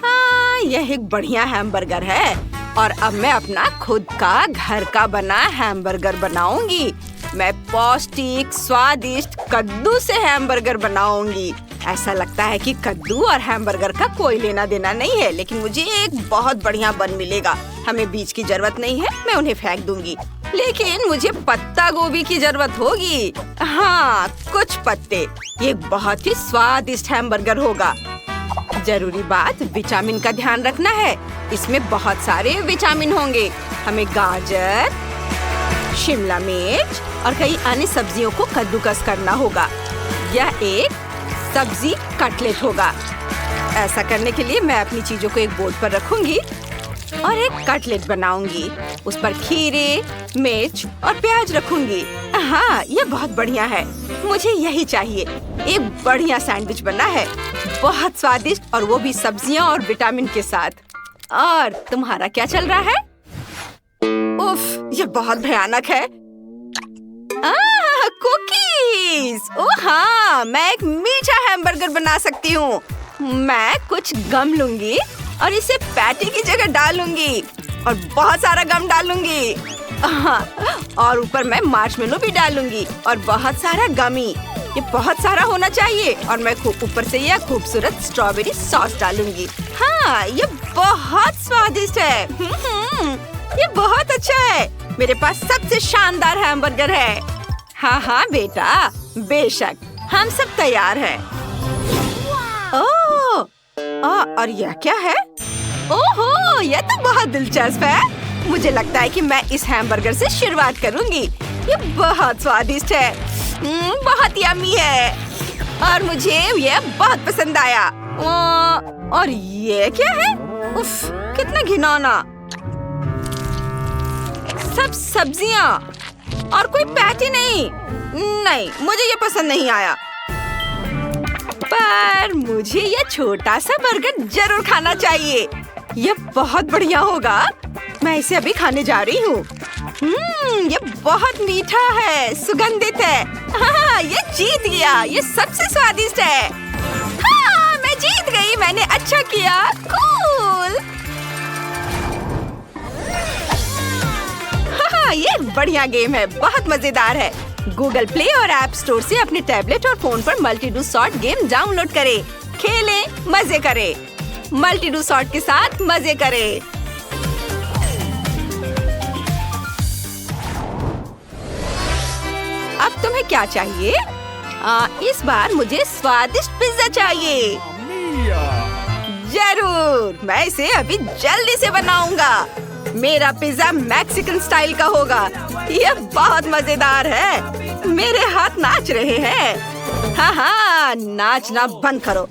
हाँ, यह एक बढ़िया हैमबर्गर है और अब मैं अपना खुद का घर का बना हैमबर्गर बनाऊंगी। मैं पौष्टिक स्वादिष्ट कद्दू से हैमबर्गर बनाऊंगी। ऐसा लगता है कि कद्दू और हैमबर्गर का कोई लेना देना नहीं है, लेकिन मुझे एक बहुत बढ़िया बन मिलेगा। हमें बीज की जरूरत नहीं है, मैं उन्हें फेंक दूंगी। लेकिन मुझे पत्ता गोभी की जरूरत होगी। हाँ, कुछ पत्ते। ये बहुत ही स्वादिष्ट हैमबर्गर होगा। जरूरी बात, विटामिन का ध्यान रखना है। इसमें बहुत सारे विटामिन होंगे। हमें गाजर, शिमला मिर्च और कई अन्य सब्जियों को कद्दूकस करना होगा। यह एक सब्जी कटलेट होगा। ऐसा करने के लिए मैं अपनी चीजों को एक बोर्ड पर रखूंगी और एक कटलेट बनाऊंगी। उस पर खीरे, मिर्च और प्याज रखूंगी। हाँ, ये बहुत बढ़िया है। मुझे यही चाहिए। एक बढ़िया सैंडविच बनना है, बहुत स्वादिष्ट, और वो भी सब्जियां और विटामिन के साथ। और तुम्हारा क्या चल रहा है? उफ, ये बहुत भयानक है। कुकीज! ओह हाँ, मैं एक मीठा हैमबर्गर बना सकती हूँ। मैं कुछ गम लूंगी और इसे पैटी की जगह डालूंगी और बहुत सारा गम डालूंगी। हाँ, और ऊपर मैं मार्शमेलो भी डालूंगी और बहुत सारा गमी। ये बहुत सारा होना चाहिए। और मैं ऊपर से यह खूबसूरत स्ट्रॉबेरी सॉस डालूंगी। हाँ, ये बहुत स्वादिष्ट है। ये बहुत अच्छा है। मेरे पास सबसे शानदार हैमबर्गर है। हाँ हाँ बेटा, बेशक, हम सब तैयार हैं। ओह, और यह क्या है? ओहो, यह तो बहुत दिलचस्प है। मुझे लगता है कि मैं इस हैमबर्गर से शुरुआत करूंगी। ये बहुत स्वादिष्ट है, बहुत यम्मी है और मुझे यह बहुत पसंद आया। और ये क्या है? उफ, कितना घिनौना। सब सब्जियां और कोई पैटी नहीं। नहीं, मुझे ये पसंद नहीं आया। पर मुझे ये छोटा सा बर्गर जरूर खाना चाहिए। ये बहुत बढ़िया होगा। मैं इसे अभी खाने जा रही हूँ। ये बहुत मीठा है, सुगंधित है। हाँ, ये जीत गया। ये सबसे स्वादिष्ट है। हाँ, मैं जीत गई। मैंने अच्छा किया। कूल। हाँ, ये बढ़िया गेम है, बहुत मजेदार है। गूगल प्ले और ऐप स्टोर से अपने टैबलेट और फोन पर multi do sort game download करें। खेलें, मजे करें। मल्टी डू सॉर्ट के साथ मजे करें। अब तुम्हें क्या चाहिए? इस बार मुझे स्वादिष्ट पिज्जा चाहिए। जरूर, मैं इसे अभी जल्दी से बनाऊंगा। मेरा पिज्जा मैक्सिकन स्टाइल का होगा। यह बहुत मजेदार है। मेरे हाथ नाच रहे हैं। हाँ, नाचना बंद करो।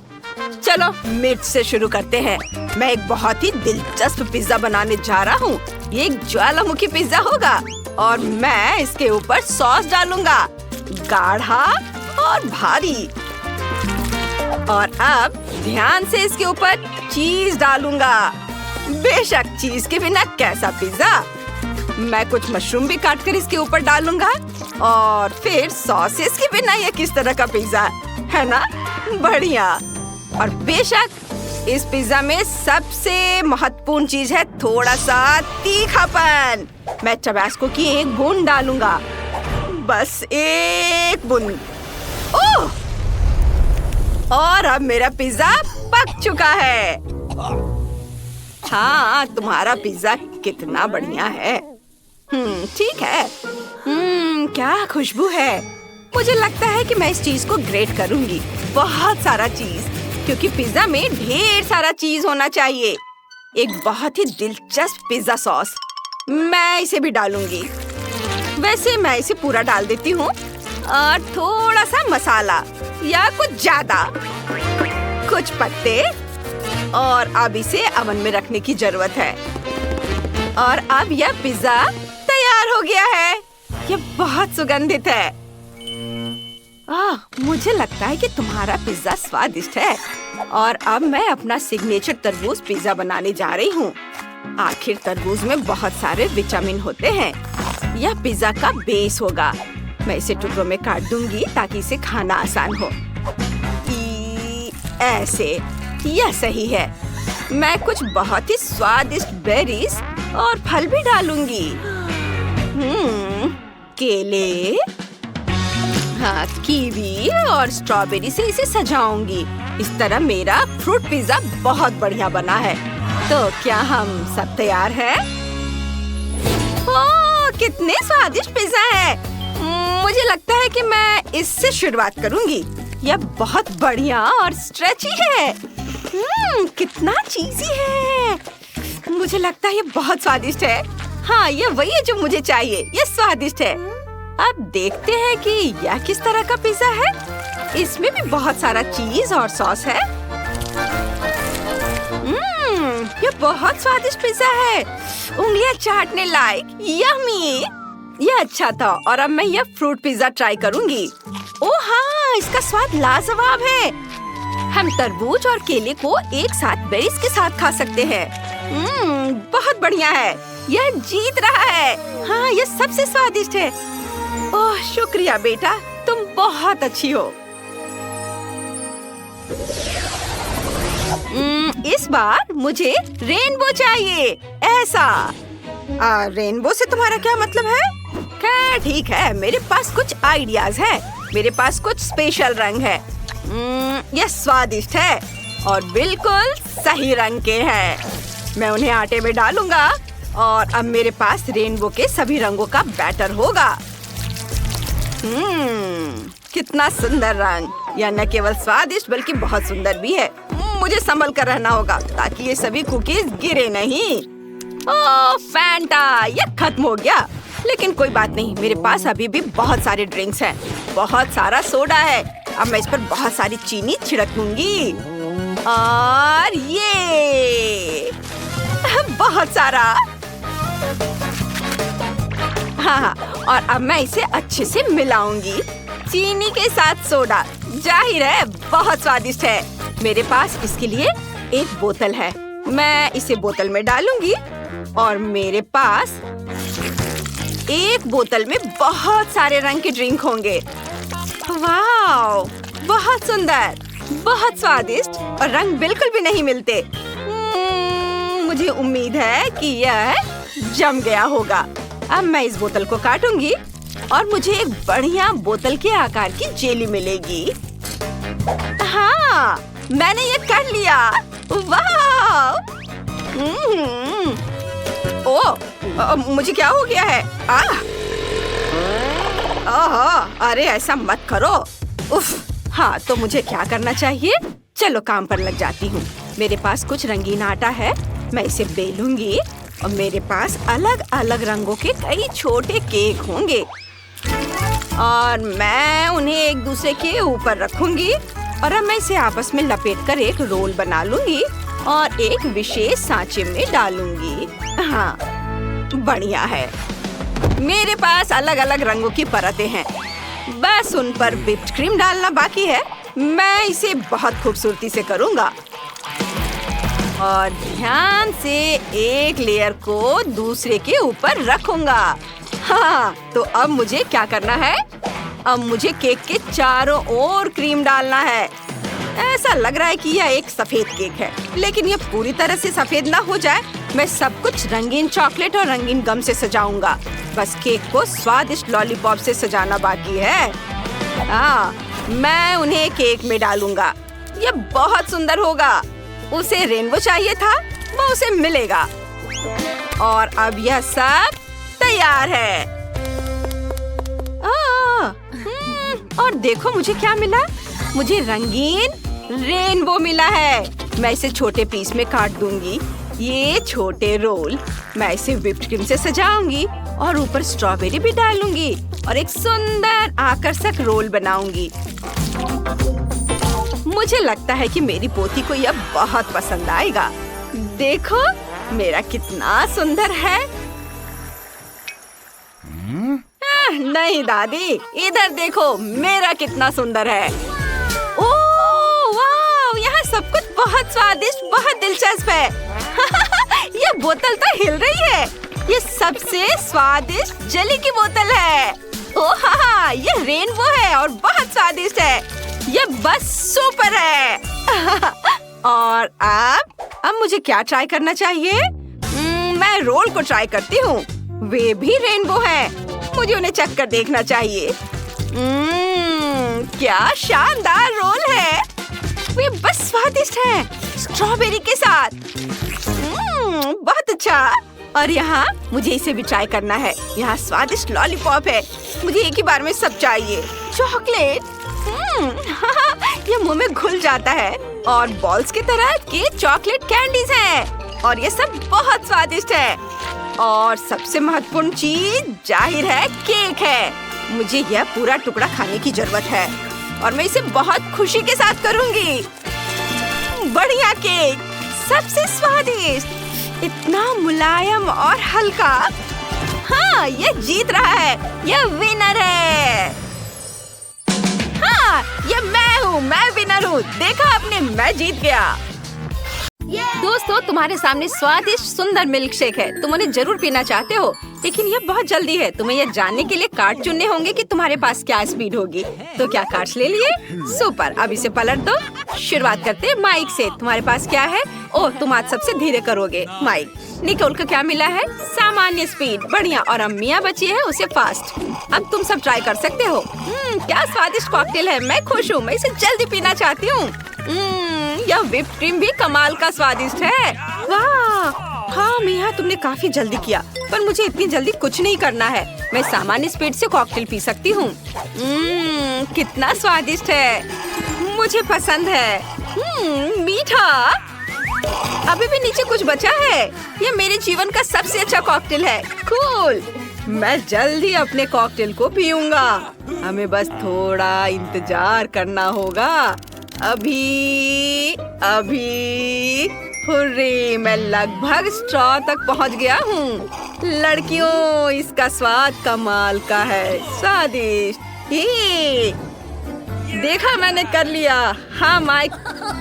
चलो मिर्च से शुरू करते हैं। मैं एक बहुत ही दिलचस्प पिज्जा बनाने जा रहा हूँ। ये एक ज्वालामुखी पिज्जा होगा और मैं इसके ऊपर सॉस डालूंगा, गाढ़ा और भारी। और अब ध्यान से इसके ऊपर चीज डालूंगा। बेशक, चीज के बिना कैसा पिज्जा। मैं कुछ मशरूम भी काट कर इसके ऊपर डालूंगा और फिर सॉसेस के बिना यह किस तरह का पिज्जा है ना? बढ़िया। और बेशक इस पिज्जा में सबसे महत्वपूर्ण चीज है थोड़ा सा तीखापन। मैं टबास्को की एक बूंद डालूंगा, बस एक बूंद। ओह! और अब मेरा पिज्जा पक चुका है। हाँ, तुम्हारा पिज्जा कितना बढ़िया है। ठीक है। क्या खुशबू है। मुझे लगता है कि मैं इस चीज को ग्रेट करूंगी, बहुत सारा चीज, क्योंकि पिज्जा में ढेर सारा चीज होना चाहिए। एक बहुत ही दिलचस्प पिज्जा सॉस, मैं इसे भी डालूंगी। वैसे मैं इसे पूरा डाल देती हूँ। और थोड़ा सा मसाला या कुछ ज्यादा, कुछ पत्ते। और अब इसे ओवन में रखने की जरूरत है। और अब यह पिज्जा तैयार हो गया है। यह बहुत सुगंधित है। मुझे लगता है कि तुम्हारा पिज्जा स्वादिष्ट है। और अब मैं अपना सिग्नेचर तरबूज पिज्जा बनाने जा रही हूँ। आखिर तरबूज में बहुत सारे विटामिन होते हैं। यह पिज्जा का बेस होगा। मैं इसे टुकड़ों में काट दूंगी ताकि इसे खाना आसान हो। ऐसे, यह सही है। मैं कुछ बहुत ही स्वादिष्ट बेरीज और फल भी डालूंगी। केले, हाँ, कीवी और स्ट्रॉबेरी से इसे सजाऊंगी। इस तरह मेरा फ्रूट पिज्जा बहुत बढ़िया बना है। तो क्या हम सब तैयार हैं? ओह, कितने स्वादिष्ट पिज्जा है। मुझे लगता है कि मैं इससे शुरुआत करूंगी। यह बहुत बढ़िया और स्ट्रेची है। कितना चीज़ी है। मुझे लगता है ये बहुत स्वादिष्ट है। हाँ, ये वही है जो मुझे चाहिए। ये स्वादिष्ट है। अब देखते हैं कि यह किस तरह का पिज्जा है। इसमें भी बहुत सारा चीज और सॉस है। ये बहुत स्वादिष्ट पिज्जा है। उंगलियां चाटने लायक। यम्मी। यह अच्छा था। और अब मैं यह फ्रूट पिज्जा ट्राई करूंगी। ओह हाँ, इसका स्वाद लाजवाब है। हम तरबूज और केले को एक साथ बेरीज के साथ खा सकते हैं। बहुत बढ़िया है। यह जीत रहा है। हाँ, यह सबसे स्वादिष्ट है। ओह, शुक्रिया बेटा, तुम बहुत अच्छी हो। इस बार मुझे रेनबो चाहिए। ऐसा। रेनबो से तुम्हारा क्या मतलब है? खैर ठीक है, मेरे पास कुछ आइडियाज है। मेरे पास कुछ स्पेशल रंग है। यह स्वादिष्ट है और बिल्कुल सही रंग के हैं। मैं उन्हें आटे में डालूंगा और अब मेरे पास रेनबो के सभी रंगों का बैटर होगा। कितना सुंदर रंग। यह न केवल स्वादिष्ट बल्कि बहुत सुंदर भी है। मुझे संभल कर रहना होगा ताकि ये सभी कुकीज गिरे नहीं। ओह फैंटा, यह खत्म हो गया। लेकिन कोई बात नहीं, मेरे पास अभी भी बहुत सारे ड्रिंक्स हैं। बहुत सारा सोडा है। अब मैं इस पर बहुत सारी चीनी छिड़कूंगी। और ये बहुत सारा। हाँ, और अब मैं इसे अच्छे से मिलाऊंगी। चीनी के साथ सोडा, जाहिर है बहुत स्वादिष्ट है। मेरे पास इसके लिए एक बोतल है। मैं इसे बोतल में डालूंगी और मेरे पास एक बोतल में बहुत सारे रंग के ड्रिंक होंगे। वाह, बहुत सुंदर, बहुत स्वादिष्ट और रंग बिल्कुल भी नहीं मिलते। मुझे उम्मीद है कि यह जम गया होगा। अब मैं इस बोतल को काटूंगी और मुझे एक बढ़िया बोतल के आकार की जेली मिलेगी। हाँ, मैंने ये कर लिया। वाह! मुझे क्या हो गया है? अरे ऐसा मत करो। उफ, हाँ तो मुझे क्या करना चाहिए? चलो काम पर लग जाती हूँ। मेरे पास कुछ रंगीन आटा है, मैं इसे बेलूंगी और मेरे पास अलग अलग रंगों के कई छोटे केक होंगे और मैं उन्हें एक दूसरे के ऊपर रखूंगी और अब मैं इसे आपस में लपेटकर एक रोल बना लूंगी और एक विशेष सांचे में डालूंगी। हाँ, बढ़िया है। मेरे पास अलग अलग रंगों की परतें हैं, बस उन पर व्हिप्ड क्रीम डालना बाकी है। मैं इसे बहुत खूबसूरती से करूँगा और ध्यान से एक लेयर को दूसरे के ऊपर रखूंगा। हाँ, तो अब मुझे क्या करना है? अब मुझे केक के चारों ओर क्रीम डालना है। ऐसा लग रहा है कि यह एक सफेद केक है, लेकिन यह पूरी तरह से सफेद ना हो जाए। मैं सब कुछ रंगीन चॉकलेट और रंगीन गम से सजाऊंगा। बस केक को स्वादिष्ट लॉलीपॉप से सजाना बाकी है। हाँ, मैं उन्हें केक में डालूंगा। यह बहुत सुंदर होगा। उसे रेनबो चाहिए था, वो उसे मिलेगा। और अब यह सब तैयार है। और देखो मुझे क्या मिला? मुझे रंगीन रेनबो मिला है। मैं इसे छोटे पीस में काट दूंगी। ये छोटे रोल मैं इसे व्हिप्ड क्रीम से सजाऊंगी और ऊपर स्ट्रॉबेरी भी डालूंगी और एक सुंदर आकर्षक रोल बनाऊंगी। मुझे लगता है कि मेरी पोती को यह बहुत पसंद आएगा। देखो मेरा कितना सुंदर है। नहीं दादी, इधर देखो मेरा कितना सुंदर है। ओह वाह, यहाँ सब कुछ बहुत स्वादिष्ट, बहुत दिलचस्प है। ये बोतल तो हिल रही है। ये सबसे स्वादिष्ट जेली की बोतल है। ओह हाँ, ये रेनबो है और बहुत स्वादिष्ट है। ये बस सुपर है। और अब मुझे क्या ट्राई करना चाहिए? मैं रोल को ट्राई करती हूँ। वे भी रेनबो है। मुझे उन्हें चख कर देखना चाहिए। क्या शानदार रोल है। वे बस स्वादिष्ट है, स्ट्रॉबेरी के साथ। बहुत अच्छा। और यहाँ मुझे इसे भी ट्राई करना है। यहाँ स्वादिष्ट लॉलीपॉप है। मुझे एक ही बार में सब चाहिए। चॉकलेट ये मुंह में घुल जाता है और बॉल्स की तरह के चॉकलेट कैंडीज हैं और ये सब बहुत स्वादिष्ट है। और सबसे महत्वपूर्ण चीज जाहिर है केक है। मुझे यह पूरा टुकड़ा खाने की जरूरत है और मैं इसे बहुत खुशी के साथ करूंगी। बढ़िया केक, सबसे स्वादिष्ट, इतना मुलायम और हल्का। हाँ, यह जीत रहा है। यह विनर है। हाँ, ये मैं विनर हूँ। देखा आपने, मैं जीत गया। दोस्तों, तुम्हारे सामने स्वादिष्ट सुंदर मिल्क शेक है। तुम उन्हें जरूर पीना चाहते हो, लेकिन ये बहुत जल्दी है। तुम्हें यह जानने के लिए कार्ड चुनने होंगे कि तुम्हारे पास क्या स्पीड होगी। तो क्या कार्ड्स ले लिए? सुपर। अब इसे पलट दो। शुरुआत करते हैं माइक से। तुम्हारे पास क्या है? ओह, तुम आज सबसे धीरे करोगे। माइक। निकोल को क्या मिला है? सामान्य स्पीड। बढ़िया। और अम्मिया बची है, उसे फास्ट। अब तुम सब ट्राई कर सकते हो। क्या स्वादिष्ट कॉकटेल है। मैं खुश हूँ। मैं इसे जल्दी पीना चाहती हूँ। यह व्हिप्ड क्रीम भी कमाल का स्वादिष्ट है। वाह! हाँ मिया, तुमने काफी जल्दी किया, पर मुझे इतनी जल्दी कुछ नहीं करना है। मैं सामान्य स्पीड से कॉकटेल पी सकती हूँ। कितना स्वादिष्ट है। मुझे पसंद है। मीठा। अभी भी नीचे कुछ बचा है। यह मेरे जीवन का सबसे अच्छा कॉकटेल है। कूल। मैं जल्दी अपने कॉकटेल को पीऊंगा। हमें बस थोड़ा इंतजार करना होगा। अभी हुर्रे, मैं लगभग स्ट्रॉ तक पहुंच गया हूँ। लड़कियों, इसका स्वाद कमाल का है। स्वादिष्ट। ये देखा, मैंने कर लिया। हाँ माइक,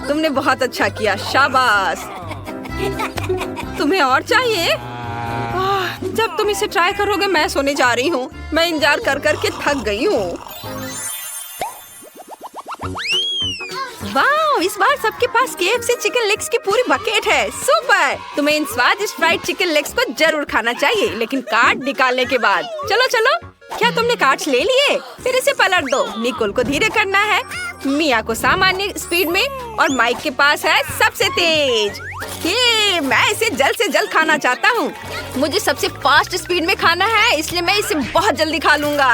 तुमने बहुत अच्छा किया। शाबाश। तुम्हें और चाहिए? जब तुम इसे ट्राई करोगे मैं सोने जा रही हूँ। मैं इंतजार कर करके थक गई हूँ। वाह, वाह, इस बार सबके पास KFC चिकन लेग्स की पूरी बकेट है। सुपर! तुम्हें इन स्वादिष्ट फ्राइड चिकन लेग्स को जरूर खाना चाहिए, लेकिन कार्ड निकालने के बाद। चलो चलो, क्या तुमने कार्ड्स ले लिए? फिर इसे पलट दो। निकोल को धीरे करना है, मिया को सामान्य स्पीड में और माइक के पास है सबसे तेज। मैं इसे जल्द से जल्द खाना चाहता हूँ। मुझे सबसे फास्ट स्पीड में खाना है, इसलिए मैं इसे बहुत जल्दी खा लूंगा।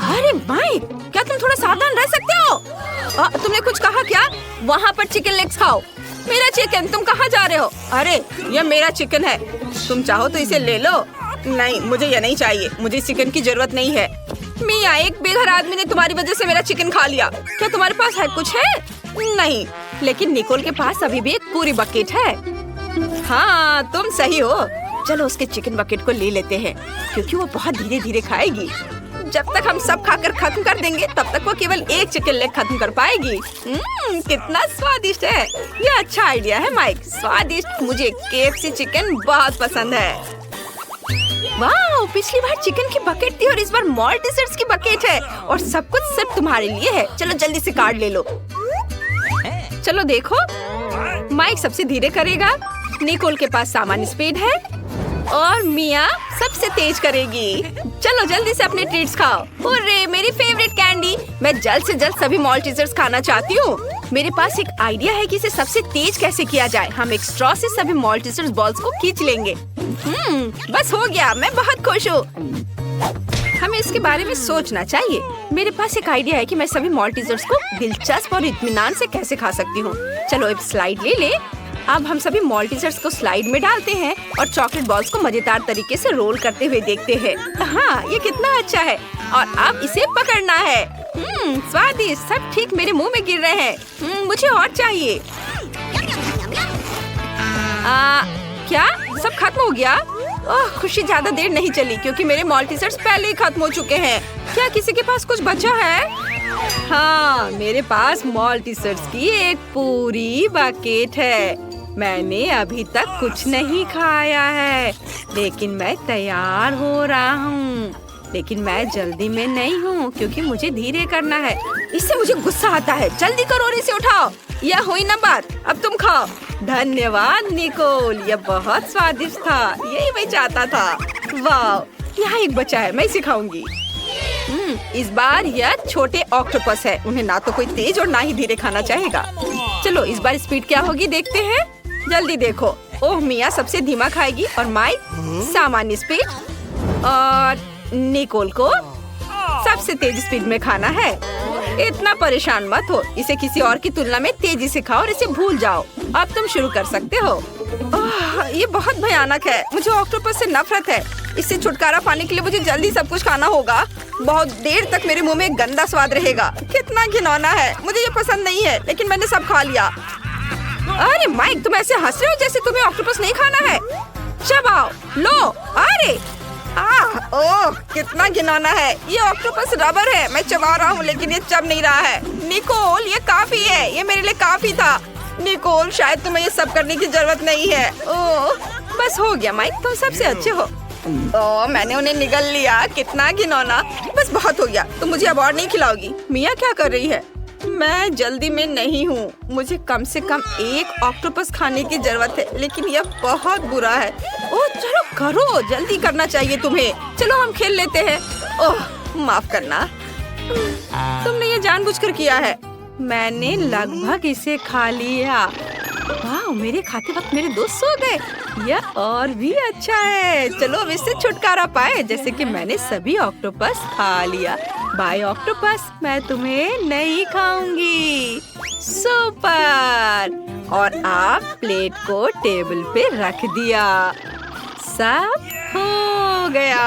अरे माइक, क्या तुम थोड़ा सावधान रह सकते हो? तुमने कुछ कहा क्या? वहाँ पर चिकन लेग्स खाओ। मेरा चिकन, तुम कहाँ जा रहे हो? अरे ये मेरा चिकन है, तुम चाहो तो इसे ले लो। नहीं, मुझे ये नहीं चाहिए, मुझे चिकन की जरूरत नहीं है। मिया, एक बेघर आदमी ने तुम्हारी वजह से मेरा चिकन खा लिया। क्या तुम्हारे पास है कुछ है? नहीं, लेकिन निकोल के पास अभी भी एक पूरी बकेट है। हाँ, तुम सही हो। चलो उसके चिकन बकेट को ले लेते हैं, क्योंकि वो बहुत धीरे धीरे खाएगी। जब तक हम सब खाकर खत्म कर देंगे, तब तक वो केवल एक चिकन लेग खत्म कर पाएगी। कितना स्वादिष्ट है। ये अच्छा आइडिया है माइक, स्वादिष्ट। मुझे KFC चिकन बहुत पसंद है। वाह, पिछली बार चिकन की बकेट थी और इस बार मॉल्ट डेजर्ट्स की बकेट है, और सब कुछ सिर्फ तुम्हारे लिए है। चलो जल्दी से कार्ड ले लो। चलो देखो, माइक सबसे धीरे करेगा, निकोल के पास सामान्य स्पीड है और मिया सबसे तेज करेगी। चलो जल्दी से अपने ट्रीट्स खाओ। अरे मेरी फेवरेट कैंडी। मैं जल्द से जल्द सभी मॉल्ट डेजर्ट्स खाना चाहती हूँ। मेरे पास एक आइडिया है कि इसे सबसे तेज कैसे किया जाए। हम एक स्ट्रॉ से सभी मॉल्ट डेजर्ट्स बॉल्स को खींच लेंगे। बस हो गया, मैं बहुत खुश हूँ। हमें इसके बारे में सोचना चाहिए। मेरे पास एक आइडिया है कि मैं सभी मॉल्ट डेजर्ट्स को दिलचस्प और इत्मीनान से कैसे खा सकती हूँ। चलो एक स्लाइड ले ले। अब हम सभी मॉल्ट डेजर्ट्स को स्लाइड में डालते हैं और चॉकलेट बॉल्स को मजेदार तरीके से रोल करते हुए देखते हैं। हाँ, ये कितना अच्छा है। और अब इसे पकड़ना है। स्वादिष्ट, सब ठीक मेरे मुंह में गिर रहे हैं। मुझे और चाहिए। क्या सब खत्म हो गया? ओह, खुशी ज्यादा देर नहीं चली, क्योंकि मेरे मॉल्ट डेजर्ट्स पहले ही खत्म हो चुके हैं। क्या किसी के पास कुछ बचा है? हाँ, मेरे पास मॉल्ट डेजर्ट्स की एक पूरी बकेट है। मैंने अभी तक कुछ नहीं खाया है, लेकिन मैं तैयार हो रहा हूँ। लेकिन मैं जल्दी में नहीं हूँ, क्योंकि मुझे धीरे करना है। इससे मुझे गुस्सा आता है। जल्दी करो और इसे उठाओ। यह हुई ना बात, अब तुम खाओ। धन्यवाद निकोल, यह बहुत स्वादिष्ट था। यही मैं चाहता था। वाह, यहाँ एक बचा है, मैं इसे खाऊंगी। इस बार यह छोटे ऑक्टोपस है। उन्हें ना तो कोई तेज और ना ही धीरे खाना चाहेगा। चलो इस बार स्पीड क्या होगी देखते हैं। जल्दी देखो। ओह, मिया सबसे धीमा खाएगी और माइक सामान्य स्पीड, और निकोल को सबसे तेज स्पीड में खाना है। इतना परेशान मत हो, इसे किसी और की तुलना में तेजी से खाओ और इसे भूल जाओ। अब तुम शुरू कर सकते हो। ये बहुत भयानक है। मुझे ऑक्टोपस से नफरत है। इससे छुटकारा पाने के लिए मुझे जल्दी सब कुछ खाना होगा। बहुत देर तक मेरे मुंह में गंदा स्वाद रहेगा। कितना घिनौना है। मुझे ये पसंद नहीं है, लेकिन मैंने सब खा लिया। अरे माइक, तुम ऐसे हंस रहे हो जैसे तुम्हें ऑक्टोपस नहीं खाना है। चबाओ, लो। अरे ओह, कितना घिनौना है। ये ऑक्टोपस रबर है। मैं चबा रहा हूँ, लेकिन ये चब नहीं रहा है। निकोल, ये काफी है। ये मेरे लिए काफी था। निकोल, शायद तुम्हें ये सब करने की जरूरत नहीं है। ओह, बस हो गया माइक, तुम सबसे अच्छे हो। ओह, मैंने उन्हें निगल लिया। कितना घिनौना। बस बहुत हो गया। तुम मुझे अब और नहीं खिलाओगी। मिया क्या कर रही है? मैं जल्दी में नहीं हूँ। मुझे कम से कम एक ऑक्टोपस खाने की जरूरत है, लेकिन यह बहुत बुरा है। ओह, चलो करो, जल्दी करना चाहिए तुम्हें। चलो हम खेल लेते हैं। ओह, माफ करना, तुमने ये जानबूझकर किया है। मैंने लगभग इसे खा लिया। वाह, मेरे खाते वक्त मेरे दोस्त सो गए। यह और भी अच्छा है। चलो अब इससे छुटकारा पाए, जैसे कि मैंने सभी ऑक्टोपस खा लिया। बाय ऑक्टोपस, मैं तुम्हें नहीं खाऊंगी। सुपर। और आप प्लेट को टेबल पे रख दिया। सब हो गया।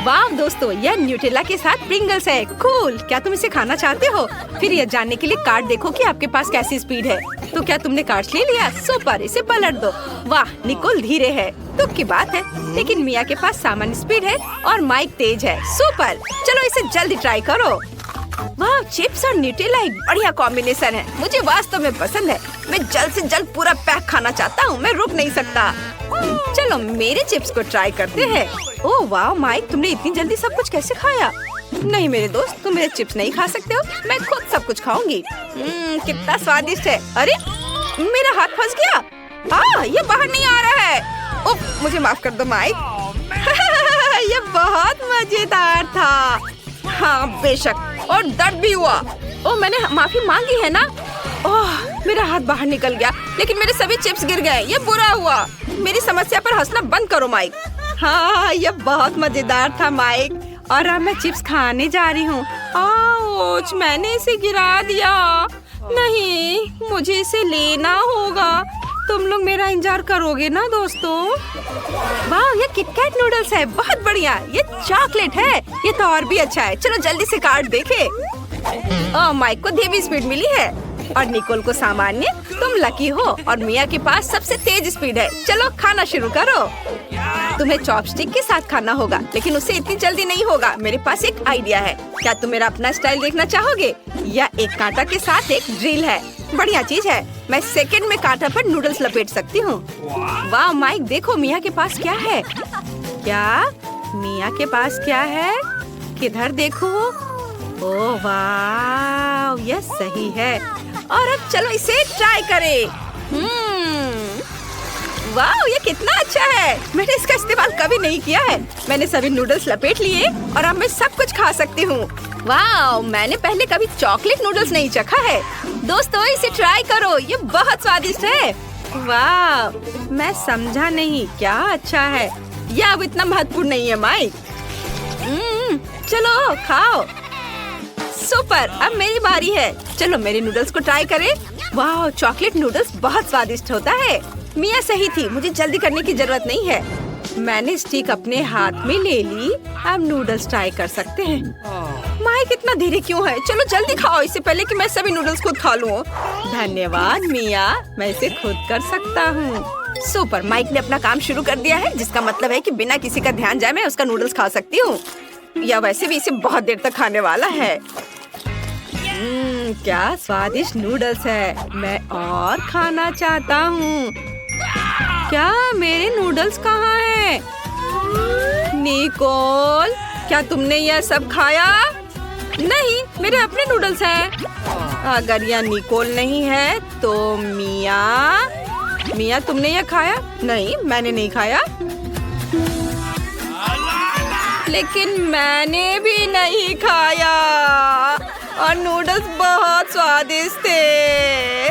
वाह दोस्तों, यह न्यूटेला के साथ प्रिंगल्स है। कूल। क्या तुम इसे खाना चाहते हो? फिर यह जानने के लिए कार्ड देखो कि आपके पास कैसी स्पीड है। तो क्या तुमने कार्ड ले लिया? सुपर, इसे पलट दो। वाह, निकोल धीरे है, दुख की बात है, लेकिन मिया के पास सामान्य स्पीड है और माइक तेज है। सुपर, चलो इसे जल्दी ट्राई करो। वाह, चिप्स और न्यूटेला एक बढ़िया कॉम्बिनेशन है। मुझे वास्तव में पसंद है। मैं जल्द से जल्द पूरा पैक खाना चाहता हूँ। मैं रुक नहीं सकता। चलो मेरे चिप्स को ट्राई करते हैं। ओह वाह माइक, तुमने इतनी जल्दी सब कुछ कैसे खाया? नहीं मेरे दोस्त, तुम मेरे चिप्स नहीं खा सकते हो। मैं खुद सब कुछ खाऊंगी। कितना स्वादिष्ट है। अरे मेरा हाथ फंस गया। ये बाहर नहीं आ रहा है। उफ, मुझे माफ कर दो माइक। ये बहुत मजेदार था। हाँ बेशक, और दर्द भी हुआ। मैंने माफी मांगी है ना। मेरा हाथ बाहर निकल गया, लेकिन मेरे सभी चिप्स गिर गए। ये बुरा हुआ। मेरी समस्या पर हंसना बंद करो माइक। हाँ, ये बहुत मजेदार था माइक। और अब मैं चिप्स खाने जा रही हूँ। आउच, मैंने इसे गिरा दिया। नहीं, मुझे इसे लेना होगा। तुम लोग मेरा इंतजार करोगे ना दोस्तों? वाह, ये किटकैट नूडल्स है। बहुत बढ़िया। ये चॉकलेट है। ये तो और भी अच्छा है। चलो जल्दी से कार्ड देखे। माइक को धीमी स्पीड मिली है और निकोल को सामान्य। तुम लकी हो और मिया के पास सबसे तेज स्पीड है। चलो खाना शुरू करो। तुम्हें चॉपस्टिक के साथ खाना होगा, लेकिन उसे इतनी जल्दी नहीं होगा। मेरे पास एक आइडिया है। क्या तुम मेरा अपना स्टाइल देखना चाहोगे? या एक कांटा के साथ एक ड्रिल है। बढ़िया चीज है। मैं सेकंड में कांटा पर नूडल्स लपेट सकती हूँ। वाह माइक, देखो मिया के पास क्या है। क्या मिया के पास क्या है? किधर देखो। ओह वाह, यह सही है। और अब चलो इसे ट्राई करें। वाह, ये कितना अच्छा है। मैंने इसका इस्तेमाल कभी नहीं किया है। मैंने सभी नूडल्स लपेट लिए और अब मैं सब कुछ खा सकती हूँ। वाह, मैंने पहले कभी चॉकलेट नूडल्स नहीं चखा है। दोस्तों, इसे ट्राई करो। ये बहुत स्वादिष्ट है। वाह, मैं समझा नहीं। क्या अच्छा है। यह अब इतना महत्वपूर्ण नहीं है माइक। चलो खाओ। सुपर, अब मेरी बारी है। चलो मेरे नूडल्स को ट्राई करें। वाह, चॉकलेट नूडल्स बहुत स्वादिष्ट होता है। मिया सही थी, मुझे जल्दी करने की जरूरत नहीं है। मैंने स्टिक अपने हाथ में ले ली। अब नूडल्स ट्राई कर सकते हैं। माइक इतना धीरे क्यों है? चलो जल्दी खाओ, इससे पहले कि मैं सभी नूडल्स खुद खा लूं। धन्यवाद मिया, मैं इसे खुद कर सकता हूँ। सुपर, माइक ने अपना काम शुरू कर दिया है, जिसका मतलब है कि बिना किसी का ध्यान जाए मैं उसका नूडल्स खा सकती हूँ। या वैसे भी इसे बहुत देर तक खाने वाला है। क्या स्वादिष्ट नूडल्स है। मैं और खाना चाहता हूँ। क्या मेरे नूडल्स कहाँ हैं? निकोल, क्या तुमने यह सब खाया? नहीं, मेरे अपने नूडल्स हैं। अगर यह निकोल नहीं है तो मिया तुमने यह खाया? नहीं, मैंने नहीं खाया। लेकिन मैंने भी नहीं खाया और नूडल्स बहुत स्वादिष्ट थे।